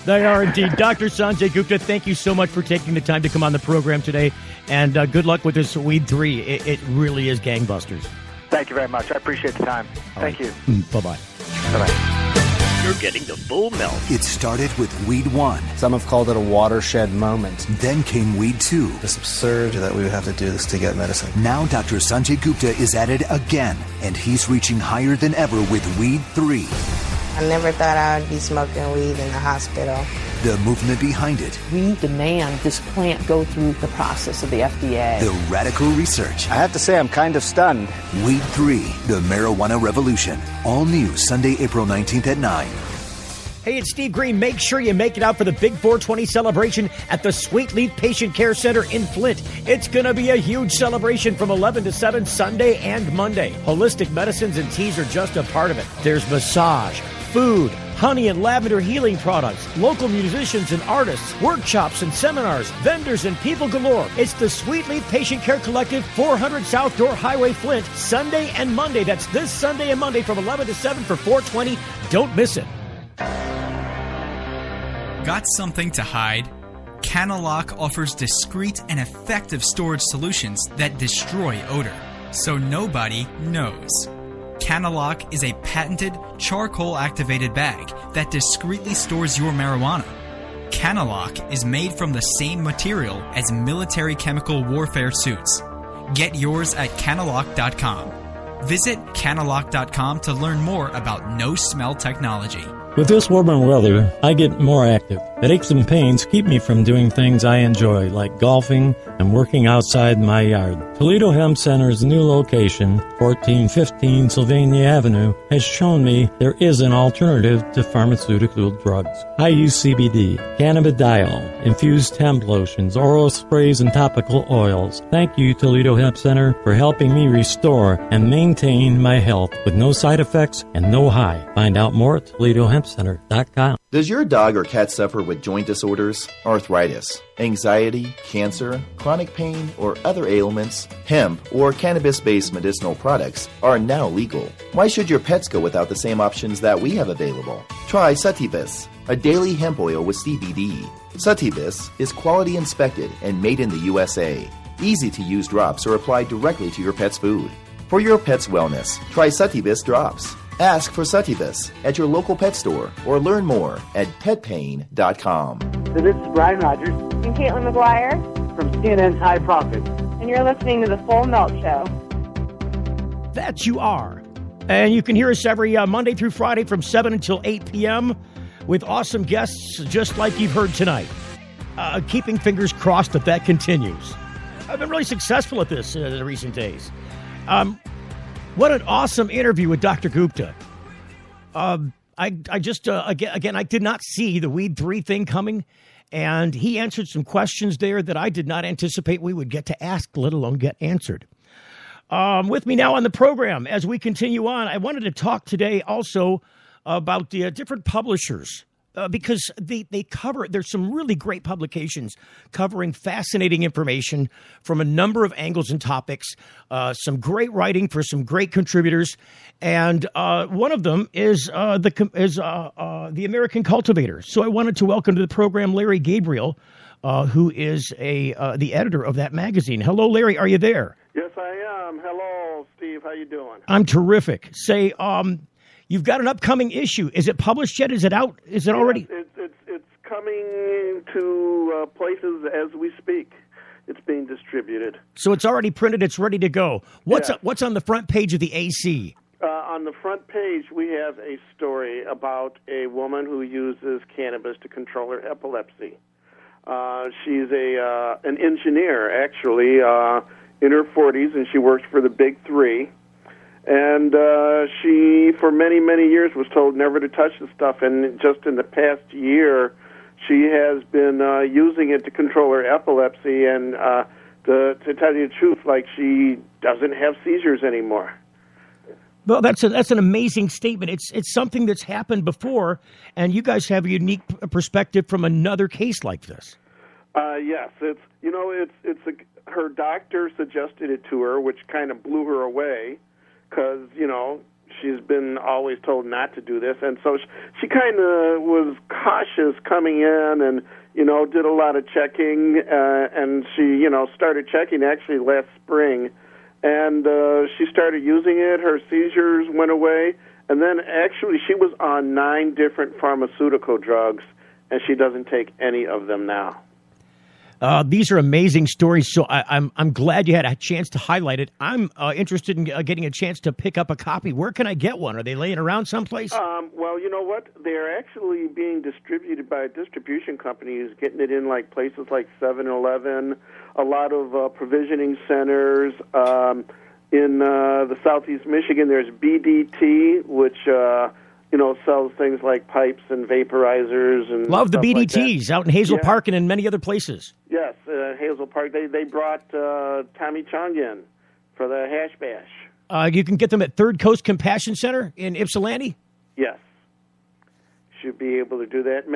[SPEAKER 1] They are indeed. Dr. Sanjay Gupta, thank you so much for taking the time to come on the program today. And good luck with this Weed 3. It really is gangbusters.
[SPEAKER 20] Thank you very much. I appreciate the time. Thank you.
[SPEAKER 1] Bye-bye.
[SPEAKER 20] Bye-bye.
[SPEAKER 8] You're getting the full melt.
[SPEAKER 21] It started with Weed 1.
[SPEAKER 5] Some have called it a watershed moment.
[SPEAKER 21] Then came Weed 2.
[SPEAKER 22] It's absurd that we would have to do this to get medicine.
[SPEAKER 21] Now Dr. Sanjay Gupta is at it again, and he's reaching higher than ever with Weed 3.
[SPEAKER 3] I never thought I would be smoking weed in the hospital.
[SPEAKER 21] The movement behind it.
[SPEAKER 15] We demand this plant go through the process of the FDA.
[SPEAKER 21] The radical research.
[SPEAKER 5] I have to say, I'm kind of stunned.
[SPEAKER 21] Weed 3, the marijuana revolution. All new Sunday, April 19th at 9.
[SPEAKER 1] Hey, it's Steve Green. Make sure you make it out for the Big 420 celebration at the Sweet Leaf Patient Care Center in Flint. It's going to be a huge celebration from 11 to 7 Sunday and Monday. Holistic medicines and teas are just a part of it. There's massage, food, honey and lavender healing products, local musicians and artists, workshops and seminars, vendors and people galore. It's the Sweet Leaf Patient Care Collective, 400 South Door Highway, Flint, Sunday and Monday. That's this Sunday and Monday from 11 to 7 for 420. Don't miss it.
[SPEAKER 9] Got something to hide? Canalock offers discreet and effective storage solutions that destroy odor, so nobody knows. Canalock is a patented charcoal-activated bag that discreetly stores your marijuana. Canalock is made from the same material as military chemical warfare suits. Get yours at canalock.com. Visit canalock.com to learn more about no-smell technology.
[SPEAKER 19] With this warmer weather, I get more active. Headaches and pains keep me from doing things I enjoy, like golfing and working outside my yard. Toledo Hemp Center's new location, 1415 Sylvania Avenue, has shown me there is an alternative to pharmaceutical drugs. I use CBD, cannabidiol, infused hemp lotions, oral sprays, and topical oils. Thank you, Toledo Hemp Center, for helping me restore and maintain my health with no side effects and no high. Find out more at ToledoHempCenter.com.
[SPEAKER 18] Does your dog or cat suffer with joint disorders, arthritis, anxiety, cancer, chronic pain, or other ailments? Hemp or cannabis-based medicinal products are now legal. Why should your pets go without the same options that we have available? Try Sativus, a daily hemp oil with CBD. Sativus is quality inspected and made in the USA. Easy-to-use drops are applied directly to your pet's food. For your pet's wellness, try Sativus drops. Ask for Sativus at your local pet store or learn more at petpain.com.
[SPEAKER 4] So this is Brian Rogers
[SPEAKER 23] and Caitlin McGuire
[SPEAKER 4] from CNN's High Profit.
[SPEAKER 23] And you're listening to The Full Melt Show.
[SPEAKER 1] That you are. And you can hear us every Monday through Friday from 7 until 8 p.m. with awesome guests just like you've heard tonight. Keeping fingers crossed that continues. I've been really successful at this in recent days. What an awesome interview with Dr. Gupta. I just, again, I did not see the Weed 3 thing coming, and he answered some questions there that I did not anticipate we would get to ask, let alone get answered. With me now on the program, as we continue on, I wanted to talk today also about the different publishers. Because they cover, there's some really great publications covering fascinating information from a number of angles and topics, some great writing for some great contributors. And one of them is the American Cultivator. So I wanted to welcome to the program Larry Gabriel, who is the editor of that magazine. Hello, Larry. Are you there?
[SPEAKER 24] Yes, I am. Hello, Steve. How you doing?
[SPEAKER 1] I'm terrific. Say, you've got an upcoming issue. Is it published yet? Is it out? Is it already?
[SPEAKER 24] It's coming to places as we speak. It's being distributed.
[SPEAKER 1] So it's already printed. It's ready to go. What's on the front page of the AC?
[SPEAKER 24] On the front page, we have a story about a woman who uses cannabis to control her epilepsy. She's an engineer, actually, in her 40s, and she works for the Big Three. And she, for many, many years, was told never to touch the stuff. And just in the past year, she has been using it to control her epilepsy. And to tell you the truth, like, she doesn't have seizures anymore.
[SPEAKER 1] Well, that's an amazing statement. It's something that's happened before, and you guys have a unique perspective from another case like this.
[SPEAKER 24] Yes, her doctor suggested it to her, which kind of blew her away. Because, she's been always told not to do this. And so she kind of was cautious coming in and, did a lot of checking. And she, started checking actually last spring. And she started using it. Her seizures went away. And then actually she was on 9 different pharmaceutical drugs, and she doesn't take any of them now.
[SPEAKER 1] These are amazing stories, so I'm glad you had a chance to highlight it. I'm interested in getting a chance to pick up a copy. Where can I get one? Are they laying around someplace?
[SPEAKER 24] Well, you know what? They're actually being distributed by distribution companies, getting it in like places like 7-Eleven, a lot of provisioning centers. In the southeast Michigan, there's BDT, which sells things like pipes and vaporizers and
[SPEAKER 1] love the BDTs
[SPEAKER 24] like
[SPEAKER 1] out in Hazel Park and in many other places.
[SPEAKER 24] Yes, Hazel Park. They brought Tommy Chong in for the hash bash.
[SPEAKER 1] You can get them at Third Coast Compassion Center in Ypsilanti?
[SPEAKER 24] Yes. Should be able to do that.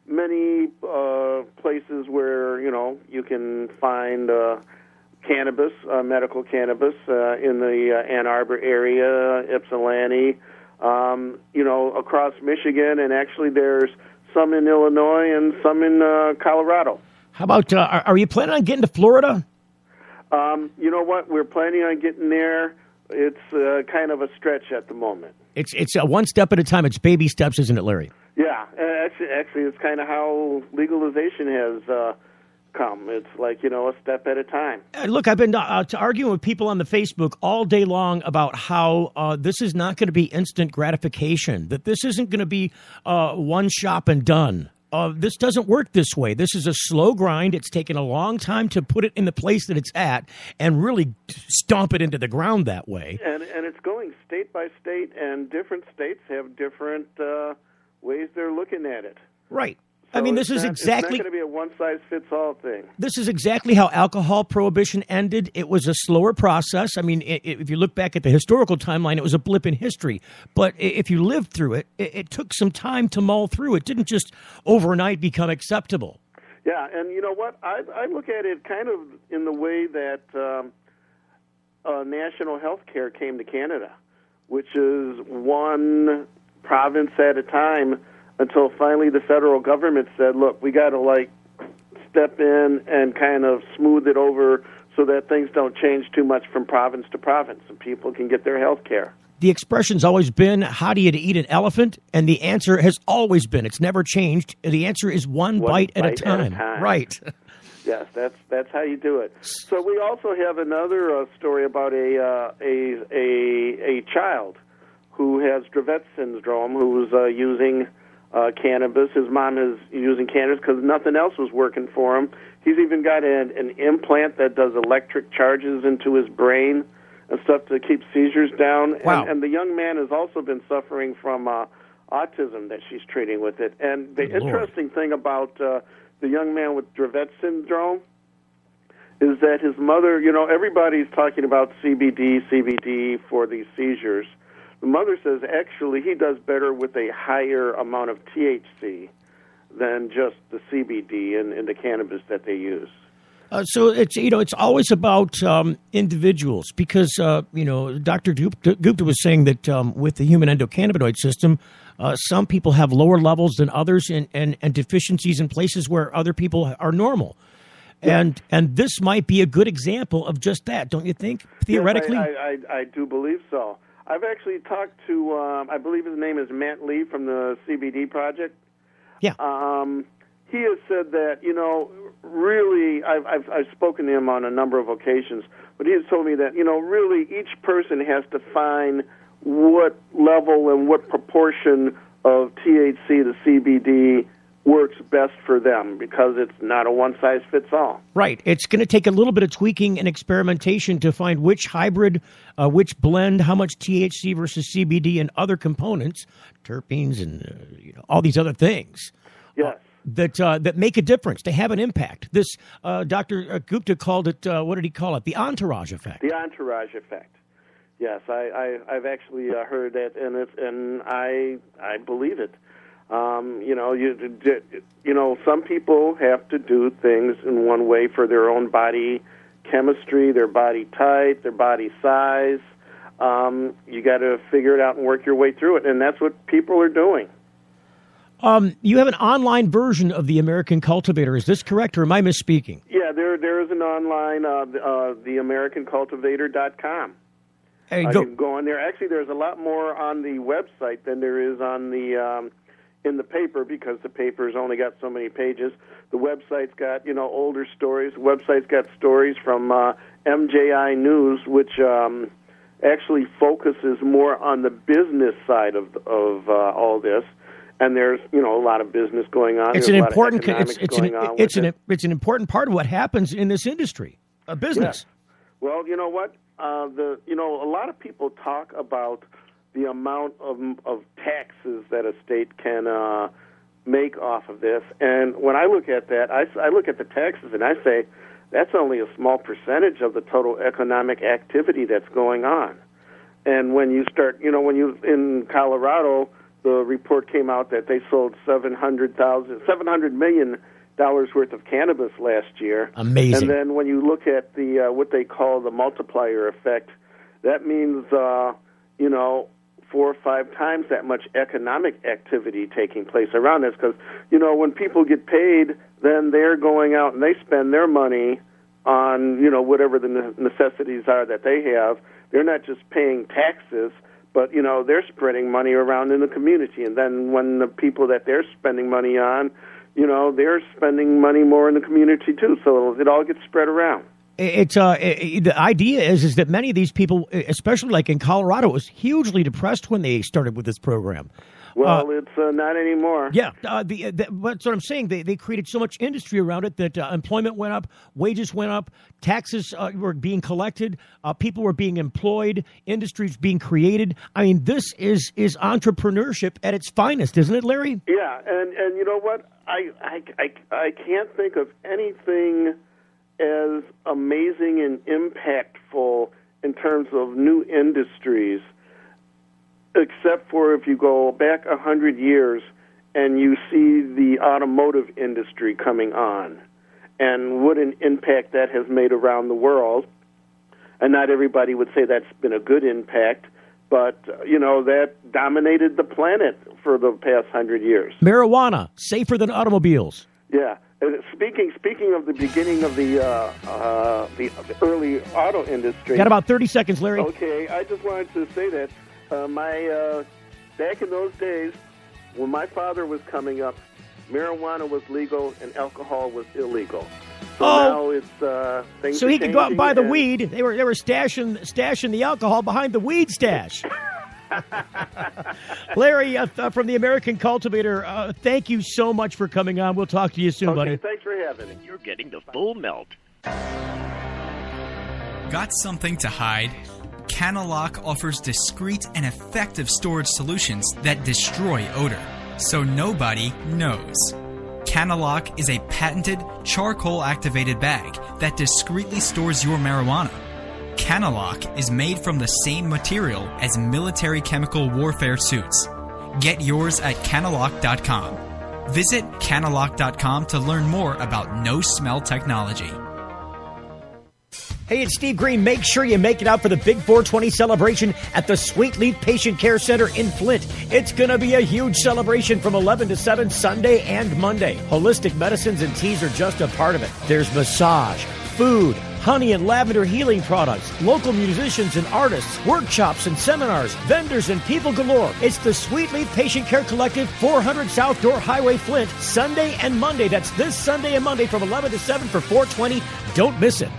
[SPEAKER 24] Many places where, you can find cannabis, medical cannabis, in the Ann Arbor area, Ypsilanti, across Michigan, and actually there's some in Illinois and some in Colorado.
[SPEAKER 1] How about, are you planning on getting to Florida?
[SPEAKER 24] You know what? We're planning on getting there. It's kind of a stretch at the moment.
[SPEAKER 1] It's one step at a time. It's baby steps, isn't it, Larry?
[SPEAKER 24] Yeah. Actually, it's kind of how legalization has come. It's like, a step at a time.
[SPEAKER 1] Look, I've been arguing with people on the Facebook all day long about how this is not going to be instant gratification, that this isn't going to be one shop and done. This doesn't work this way. This is a slow grind. It's taken a long time to put it in the place that it's at and really stomp it into the ground that way.
[SPEAKER 24] And it's going state by state, and different states have different ways they're looking at it.
[SPEAKER 1] Right.
[SPEAKER 24] So
[SPEAKER 1] this is exactly...
[SPEAKER 24] It's not going to be a one-size-fits-all thing.
[SPEAKER 1] This is exactly how alcohol prohibition ended. It was a slower process. If you look back at the historical timeline, it was a blip in history. But if you lived through it, it took some time to mull through. It didn't just overnight become acceptable.
[SPEAKER 24] Yeah, and you know what? I look at it kind of in the way that national health care came to Canada, which is one province at a time, until finally the federal government said, look, we got to step in and kind of smooth it over so that things don't change too much from province to province and people can get their health care.
[SPEAKER 1] The expression's always been, how do you eat an elephant? And the answer has always been, it's never changed. The answer is one bite at a time. Right.
[SPEAKER 24] Yes, that's how you do it. So we also have another story about a child who has Dravet syndrome, who's using cannabis. His mom is using cannabis because nothing else was working for him. He's even got an implant that does electric charges into his brain and stuff to keep seizures down.
[SPEAKER 1] Wow.
[SPEAKER 24] And the young man has also been suffering from autism that she's treating with it. And the interesting thing about the young man with Dravet syndrome is that his mother, everybody's talking about CBD for these seizures. The mother says actually he does better with a higher amount of THC than just the CBD in the cannabis that they use.
[SPEAKER 1] So it's always about individuals because Dr. Gupta was saying that with the human endocannabinoid system, some people have lower levels than others and deficiencies in places where other people are normal. Yeah. And this might be a good example of just that, don't you think? Theoretically,
[SPEAKER 24] yes, I do believe so. I've actually talked to, I believe his name is Matt Lee from the CBD Project.
[SPEAKER 1] Yeah.
[SPEAKER 24] He has said that, really, I've spoken to him on a number of occasions, but he has told me that, really each person has to find what level and what proportion of THC to CBD works best for them because it's not a one-size-fits-all.
[SPEAKER 1] Right. It's going to take a little bit of tweaking and experimentation to find which hybrid, which blend, how much THC versus CBD and other components, terpenes and all these other things.
[SPEAKER 24] Yes.
[SPEAKER 1] That make a difference, to have an impact. This Dr. Gupta called it, what did he call it? The entourage effect.
[SPEAKER 24] The entourage effect. Yes, I've actually heard that, and I believe it. Some people have to do things in one way for their own body chemistry, their body type, their body size. You got to figure it out and work your way through it, and that's what people are doing.
[SPEAKER 1] You have an online version of the American Cultivator. Is this correct, or am I misspeaking?
[SPEAKER 24] Yeah, there is an online, the AmericanCultivator.com. You can go on there. Actually, there's a lot more on the website than there is on the in the paper because the paper's only got so many pages. The website's got, older stories. The website's got stories from MJI News, which actually focuses more on the business side of all this. And there's, a lot of business going on.
[SPEAKER 1] It's
[SPEAKER 24] an
[SPEAKER 1] important. It's an important part of what happens in this industry, business.
[SPEAKER 24] Yeah. Well, you know what? A lot of people talk about the amount of taxes that a state can make off of this, and when I look at that, I look at the taxes and I say that's only a small percentage of the total economic activity that's going on. And when you start, in Colorado, the report came out that they sold $700 million worth of cannabis last year.
[SPEAKER 1] Amazing.
[SPEAKER 24] And then when you look at the what they call the multiplier effect, that means 4 or 5 times that much economic activity taking place around this. Because when people get paid, then they're going out and they spend their money on whatever the necessities are that they have. They're not just paying taxes, but they're spreading money around in the community. And then when the people that they're spending money on, they're spending money more in the community too. So it all gets spread around.
[SPEAKER 1] It's the idea is that many of these people, especially like in Colorado, was hugely depressed when they started with this program.
[SPEAKER 24] Well, it's not anymore.
[SPEAKER 1] Yeah, that's what I'm saying. They created so much industry around it that employment went up, wages went up, taxes were being collected, people were being employed, industries being created. I mean, this is entrepreneurship at its finest, isn't it, Larry?
[SPEAKER 24] Yeah, and you know what? I can't think of anything as amazing and impactful in terms of new industries, except for if you go back 100 years and you see the automotive industry coming on and what an impact that has made around the world. And not everybody would say that's been a good impact, but, that dominated the planet for the past 100 years.
[SPEAKER 1] Marijuana, safer than automobiles.
[SPEAKER 24] Yeah. Speaking of the beginning of the early auto industry.
[SPEAKER 1] Got about 30 seconds, Larry.
[SPEAKER 24] Okay, I just wanted to say that back in those days, when my father was coming up, marijuana was legal and alcohol was illegal. So now it's things.
[SPEAKER 1] So he could go out and buy the weed. They were stashing the alcohol behind the weed stash. Larry from the American Cultivator, thank you so much for coming on. We'll talk to you soon, buddy.
[SPEAKER 24] Thanks for having me.
[SPEAKER 2] You're getting the full melt.
[SPEAKER 9] Got something to hide? Canalock offers discreet and effective storage solutions that destroy odor, so nobody knows. Canalock is a patented charcoal-activated bag that discreetly stores your marijuana. Canalock is made from the same material as military chemical warfare suits. Get yours at Canalock.com. Visit Canalock.com to learn more about no-smell technology.
[SPEAKER 1] Hey, it's Steve Green. Make sure you make it out for the Big 420 celebration at the Sweet Leaf Patient Care Center in Flint. It's going to be a huge celebration from 11 to 7 Sunday and Monday. Holistic medicines and teas are just a part of it. There's massage, food, honey and lavender healing products, local musicians and artists, workshops and seminars, vendors and people galore. It's the Sweet Leaf Patient Care Collective, 400 South Door Highway, Flint, Sunday and Monday. That's this Sunday and Monday from 11 to 7 for 420. Don't miss it.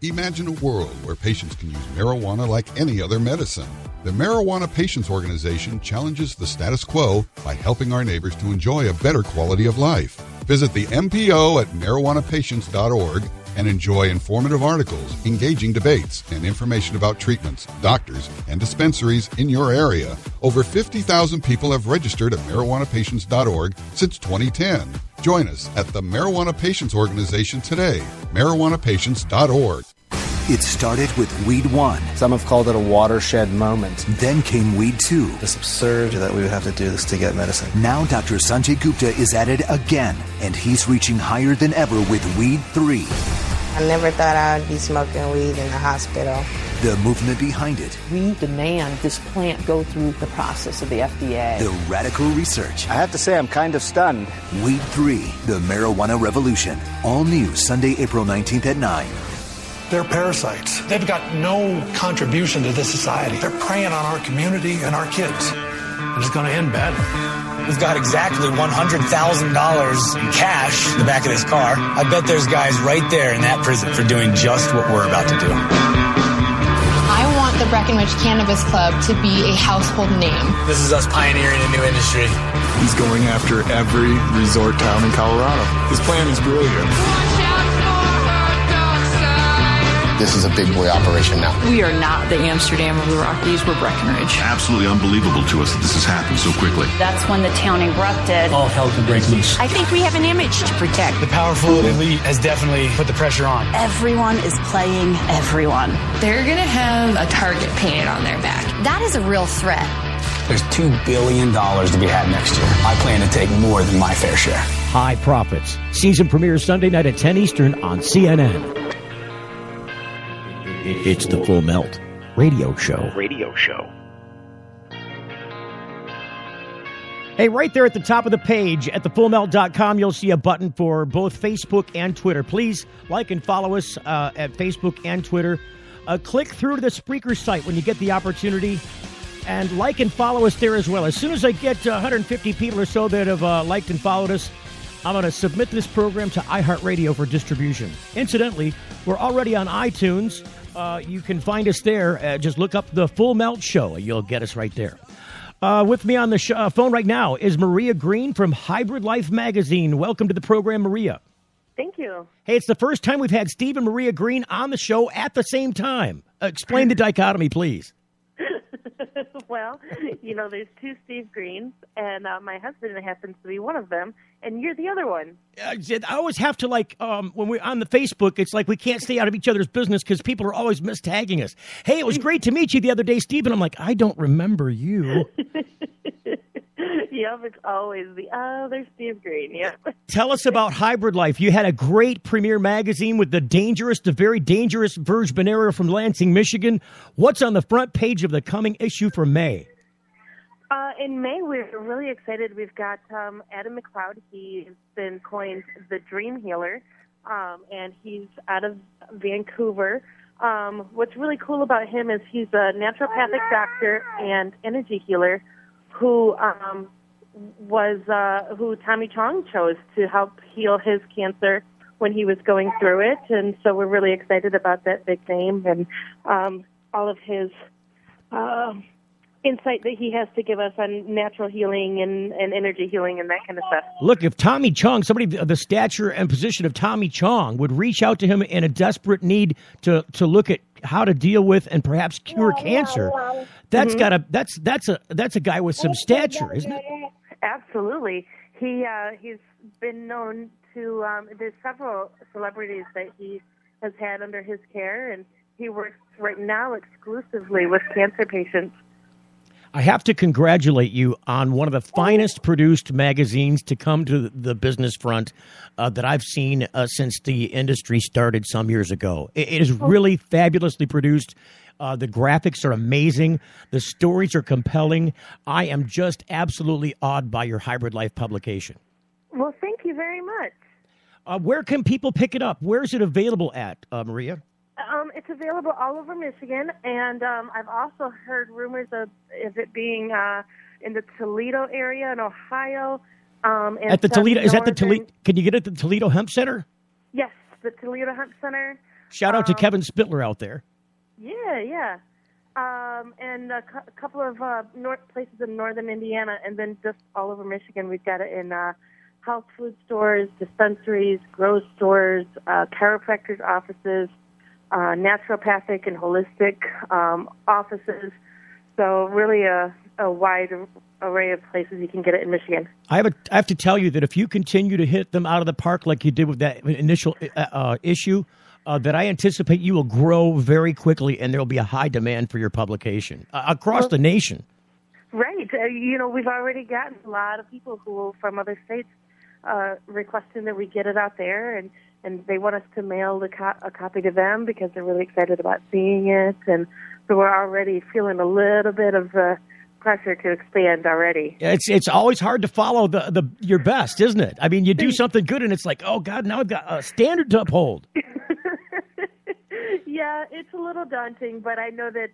[SPEAKER 6] Imagine a world where patients can use marijuana like any other medicine. The Marijuana Patients Organization challenges the status quo by helping our neighbors to enjoy a better quality of life. Visit the MPO at marijuanapatients.org and enjoy informative articles, engaging debates, and information about treatments, doctors, and dispensaries in your area. Over 50,000 people have registered at marijuanapatients.org since 2010. Join us at the Marijuana Patients Organization today, marijuanapatients.org.
[SPEAKER 21] It started with Weed 1.
[SPEAKER 5] Some have called it a watershed moment.
[SPEAKER 21] Then came Weed 2.
[SPEAKER 22] It's absurd that we would have to do this to get medicine.
[SPEAKER 21] Now Dr. Sanjay Gupta is at it again, and he's reaching higher than ever with Weed 3.
[SPEAKER 3] I never thought I would be smoking weed in the hospital.
[SPEAKER 21] The movement behind it.
[SPEAKER 15] We demand this plant go through the process of the FDA.
[SPEAKER 21] The radical research.
[SPEAKER 5] I have to say I'm kind of stunned.
[SPEAKER 21] Weed 3, the marijuana revolution. All new Sunday, April 19th at 9.
[SPEAKER 7] They're parasites. They've got no contribution to this society. They're preying on our community and our kids. and it's going to end badly.
[SPEAKER 11] He's got exactly $100,000 in cash in the back of his car. I bet there's guys right there in that prison for doing just what we're about to do.
[SPEAKER 2] I want the Breckenridge Cannabis Club to be a household name.
[SPEAKER 11] This is us pioneering a new industry.
[SPEAKER 10] He's going after every resort town in Colorado. His plan is brilliant.
[SPEAKER 14] This is a big boy operation now.
[SPEAKER 15] We are not the Amsterdam of the Rockies, we're Breckenridge.
[SPEAKER 16] Absolutely unbelievable to us that this has happened so quickly.
[SPEAKER 17] That's when the town erupted.
[SPEAKER 19] All hell to break loose.
[SPEAKER 17] I think we have an image to protect.
[SPEAKER 11] The powerful elite has definitely put the pressure on.
[SPEAKER 17] Everyone is playing everyone.
[SPEAKER 2] They're going to have a target painted on their back.
[SPEAKER 17] That is a real threat.
[SPEAKER 11] There's $2 billion to be had next year. I plan to take more than my fair share.
[SPEAKER 1] High Profits. Season premieres Sunday night at 10 Eastern on CNN. It's the Full Melt radio show. Hey, right there at the top of the page at thefullmelt.com, you'll see a button for both Facebook and Twitter. Please like and follow us at Facebook and Twitter. Click through to the Spreaker site when you get the opportunity, and like and follow us there as well. As soon as I get 150 people or so that have liked and followed us, I'm going to submit this program to iHeartRadio for distribution. Incidentally, we're already on iTunes. You can find us there. Just look up The Full Melt Show. You'll get us right there. With me on the phone right now is Maria Green from HybridLife magazine. Welcome to the program, Maria.
[SPEAKER 23] Thank you.
[SPEAKER 1] Hey, it's the first time we've had Steve and Maria Green on the show at the same time. Explain the dichotomy, please.
[SPEAKER 23] Well, there's two Steve Greens, and my husband happens to be one of them, and you're the other one.
[SPEAKER 1] I always have to, when we're on the Facebook, it's like we can't stay out of each other's business because people are always mistagging us. Hey, it was great to meet you the other day, Steve, and I'm like, I don't remember you.
[SPEAKER 23] Yep, it's always there's Steve Green, yep.
[SPEAKER 1] Tell us about HybridLife. You had a great premiere magazine with the very dangerous Verge Bonero from Lansing, Michigan. What's on the front page of the coming issue for May?
[SPEAKER 23] In May, we're really excited. We've got Adam McLeod. He's been coined the Dream Healer, and he's out of Vancouver. What's really cool about him is he's a naturopathic doctor and energy healer who who Tommy Chong chose to help heal his cancer when he was going through it. And so we're really excited about that big name and all of his insight that he has to give us on natural healing and energy healing and that kind of stuff.
[SPEAKER 1] Look, if Tommy Chong, somebody of the stature and position of Tommy Chong, would reach out to him in a desperate need to look at how to deal with and perhaps cure cancer, that's a guy with some stature, isn't it?
[SPEAKER 23] Absolutely. He's been known to there's several celebrities that he has had under his care, and he works right now exclusively with cancer patients.
[SPEAKER 1] I have to congratulate you on one of the finest produced magazines to come to the business front that I've seen since the industry started some years ago. It is really fabulously produced. The graphics are amazing. The stories are compelling. I am just absolutely awed by your HybridLife publication.
[SPEAKER 23] Well, thank you very much.
[SPEAKER 1] Where can people pick it up? Where is it available at, Maria?
[SPEAKER 23] It's available all over Michigan, and I've also heard rumors of it being in the Toledo area in Ohio. And
[SPEAKER 1] at the Toledo, is that the Toledo? Can you get it at the Toledo Hemp Center?
[SPEAKER 23] Yes, the Toledo Hemp Center.
[SPEAKER 1] Shout out to Kevin Spittler out there.
[SPEAKER 23] Yeah. And a couple of places in northern Indiana, and then just all over Michigan. We've got it in health food stores, dispensaries, grow stores, chiropractors' offices, naturopathic and holistic offices. So really a wide array of places you can get it in Michigan.
[SPEAKER 1] I have to tell you that if you continue to hit them out of the park like you did with that initial issue, that I anticipate you will grow very quickly and there will be a high demand for your publication across the nation.
[SPEAKER 23] Right. We've already gotten a lot of people from other states requesting that we get it out there, and they want us to mail a copy to them because they're really excited about seeing it. And so we're already feeling a little bit of pressure to expand already.
[SPEAKER 1] It's always hard to follow your best, isn't it? I mean, you do something good and it's like, oh, God, now I've got a standard to uphold.
[SPEAKER 23] Yeah, it's a little daunting, but I know that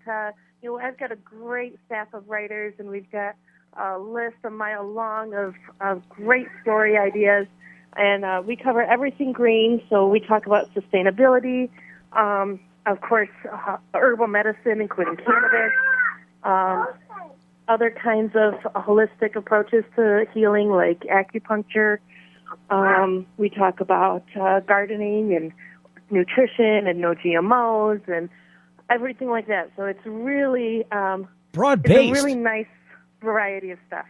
[SPEAKER 23] I've got a great staff of writers, and we've got a list a mile long of great story ideas. And we cover everything green, so we talk about sustainability, of course, herbal medicine, including cannabis, other kinds of holistic approaches to healing, like acupuncture. We talk about gardening and nutrition and no GMOs and everything like that. So it's really
[SPEAKER 1] broad-based.
[SPEAKER 23] It's a really nice variety of stuff.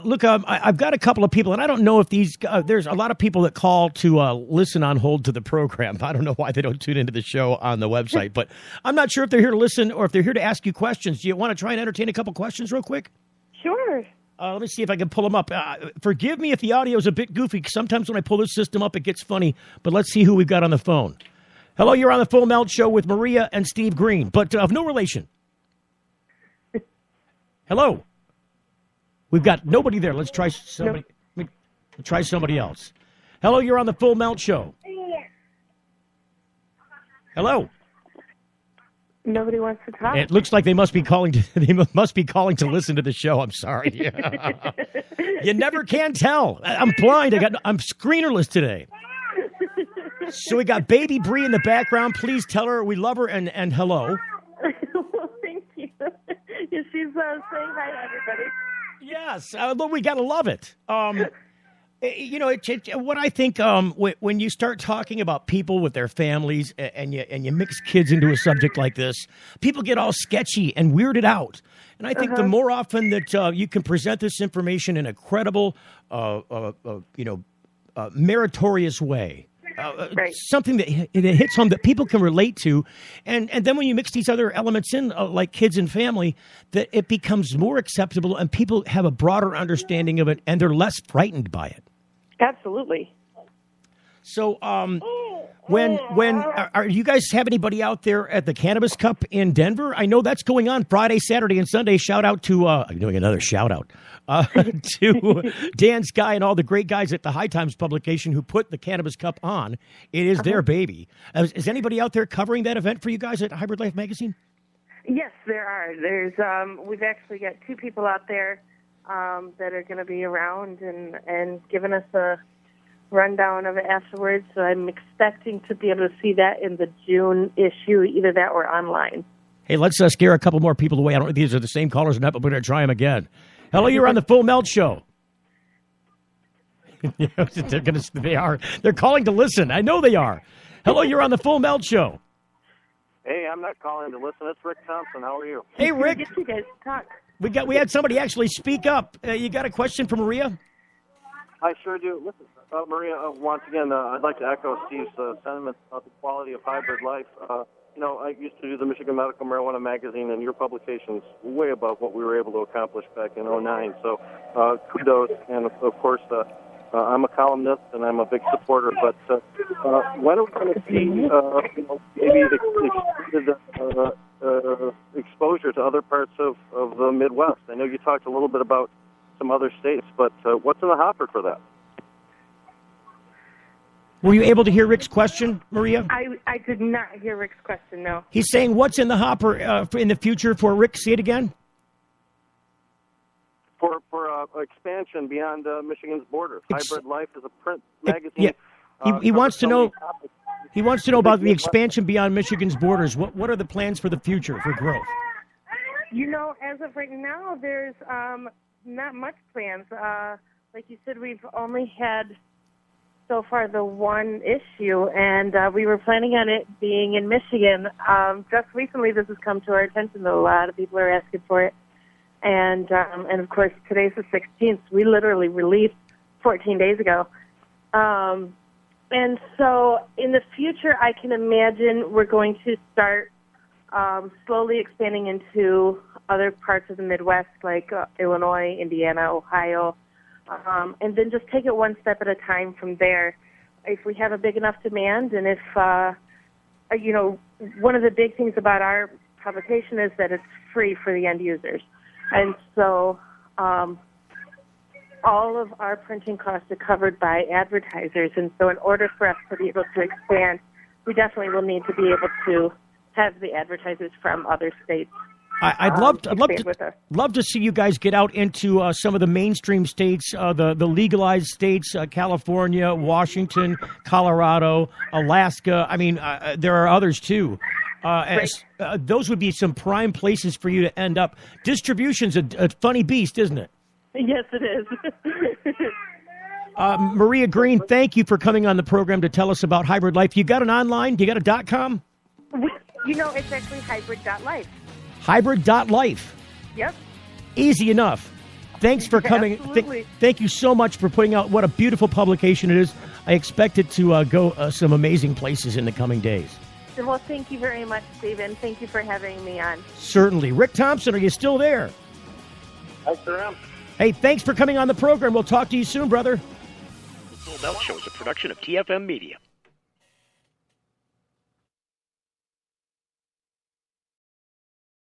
[SPEAKER 1] Look, I've got a couple of people, and I don't know if these. There's a lot of people that call to listen on hold to the program. I don't know why they don't tune into the show on the website, but I'm not sure if they're here to listen or if they're here to ask you questions. Do you want to try and entertain a couple questions real quick?
[SPEAKER 23] Sure.
[SPEAKER 1] Let me see if I can pull them up. Forgive me if the audio is a bit goofy. Sometimes when I pull this system up, it gets funny. But let's see who we've got on the phone. Hello, you're on the Full Melt Show with Maria and Steve Green, but of no relation. Hello. We've got nobody there. Let's try somebody. Nope. Let's try somebody else. Hello, you're on the Full Melt Show. Hello.
[SPEAKER 23] Nobody wants to talk.
[SPEAKER 1] It looks like they must be calling. They must be calling to listen to the show. I'm sorry. You never can tell. I'm blind. I'm screenerless today. So we got Baby Bree in the background. Please tell her we love her and hello.
[SPEAKER 23] Well, thank you. She's saying hi to everybody.
[SPEAKER 1] Yes, we got to love it. What I think when you start talking about people with their families and you mix kids into a subject like this, people get all sketchy and weirded out. And I think the more often that you can present this information in a credible, meritorious way,
[SPEAKER 23] right.
[SPEAKER 1] Something that hits home that people can relate to, and then when you mix these other elements in, like kids and family, that it becomes more acceptable and people have a broader understanding of it and they're less frightened by it.
[SPEAKER 23] Absolutely.
[SPEAKER 1] So when are you guys have anybody out there at the Cannabis Cup in Denver? I know that's going on Friday, Saturday, and Sunday. Shout out to I'm doing another shout out to Dan Sky and all the great guys at the High Times publication who put the Cannabis Cup on. It is their baby. Is anybody out there covering that event for you guys at Hybrid Life magazine?
[SPEAKER 23] Yes, there are. There's we've actually got two people out there that are going to be around and giving us a rundown of it afterwards. So I'm expecting to be able to see that in the June issue, either that or online.
[SPEAKER 1] Hey, let's scare a couple more people away. I don't know if these are the same callers or not, but we're going to try them again. Hello, you're on the Full Melt Show. They are. They're calling to listen. I know they are. Hello, you're on the Full Melt Show.
[SPEAKER 8] Hey, I'm not calling to listen. It's Rick Thompson. How are you?
[SPEAKER 1] Hey, Rick.
[SPEAKER 23] Get you guys to talk.
[SPEAKER 1] We had somebody actually speak up. You got a question for Maria?
[SPEAKER 8] I sure do. Listen, Maria, once again, I'd like to echo Steve's sentiments about the quality of Hybrid Life. I used to do the Michigan Medical Marijuana magazine, and your publication's way above what we were able to accomplish back in 2009. So kudos, and of course, I'm a columnist, and I'm a big supporter. But when are we going to see maybe exposure to other parts of the Midwest? I know you talked a little bit about some other states, but what's in the hopper for that?
[SPEAKER 1] Were you able to hear Rick's question, Maria?
[SPEAKER 23] I did not hear Rick's question, no.
[SPEAKER 1] He's saying what's in the hopper in the future for Rick? Say it again.
[SPEAKER 8] For expansion beyond Michigan's borders. Hybrid Life is a print magazine.
[SPEAKER 1] He wants to know. He wants to know about the expansion beyond Michigan's borders. What are the plans for the future for growth?
[SPEAKER 23] As of right now, there's not much plans. Like you said, we've only had so far the one issue, and we were planning on it being in Michigan. Just recently, this has come to our attention that a lot of people are asking for it. And of course, today's the 16th. We literally released 14 days ago. And so in the future, I can imagine we're going to start slowly expanding into other parts of the Midwest, like Illinois, Indiana, Ohio, and then just take it one step at a time from there. If we have a big enough demand, and if, one of the big things about our publication is that it's free for the end users. And so all of our printing costs are covered by advertisers. And so in order for us to be able to expand, we definitely will need to be able to have the advertisers from other states.
[SPEAKER 1] I'd love to see you guys get out into some of the mainstream states, the legalized states, California, Washington, Colorado, Alaska. I mean, there are others too. Those would be some prime places for you to end up. Distribution's a funny beast, isn't it?
[SPEAKER 23] Yes, it is.
[SPEAKER 1] Maria Green, thank you for coming on the program to tell us about Hybrid Life. You got an online? You got a .com?
[SPEAKER 23] It's actually hybrid.life.
[SPEAKER 1] Hybrid.life.
[SPEAKER 23] Yep.
[SPEAKER 1] Easy enough. Thanks for coming. Thank you so much for putting out what a beautiful publication it is. I expect it to go some amazing places in the coming days.
[SPEAKER 23] Well, thank you very much, Stephen. Thank you for having me on.
[SPEAKER 1] Certainly. Rick Thompson, are you still there?
[SPEAKER 8] I sure am.
[SPEAKER 1] Hey, thanks for coming on the program. We'll talk to you soon, brother.
[SPEAKER 12] The Full Melt Show is a production of TFM Media.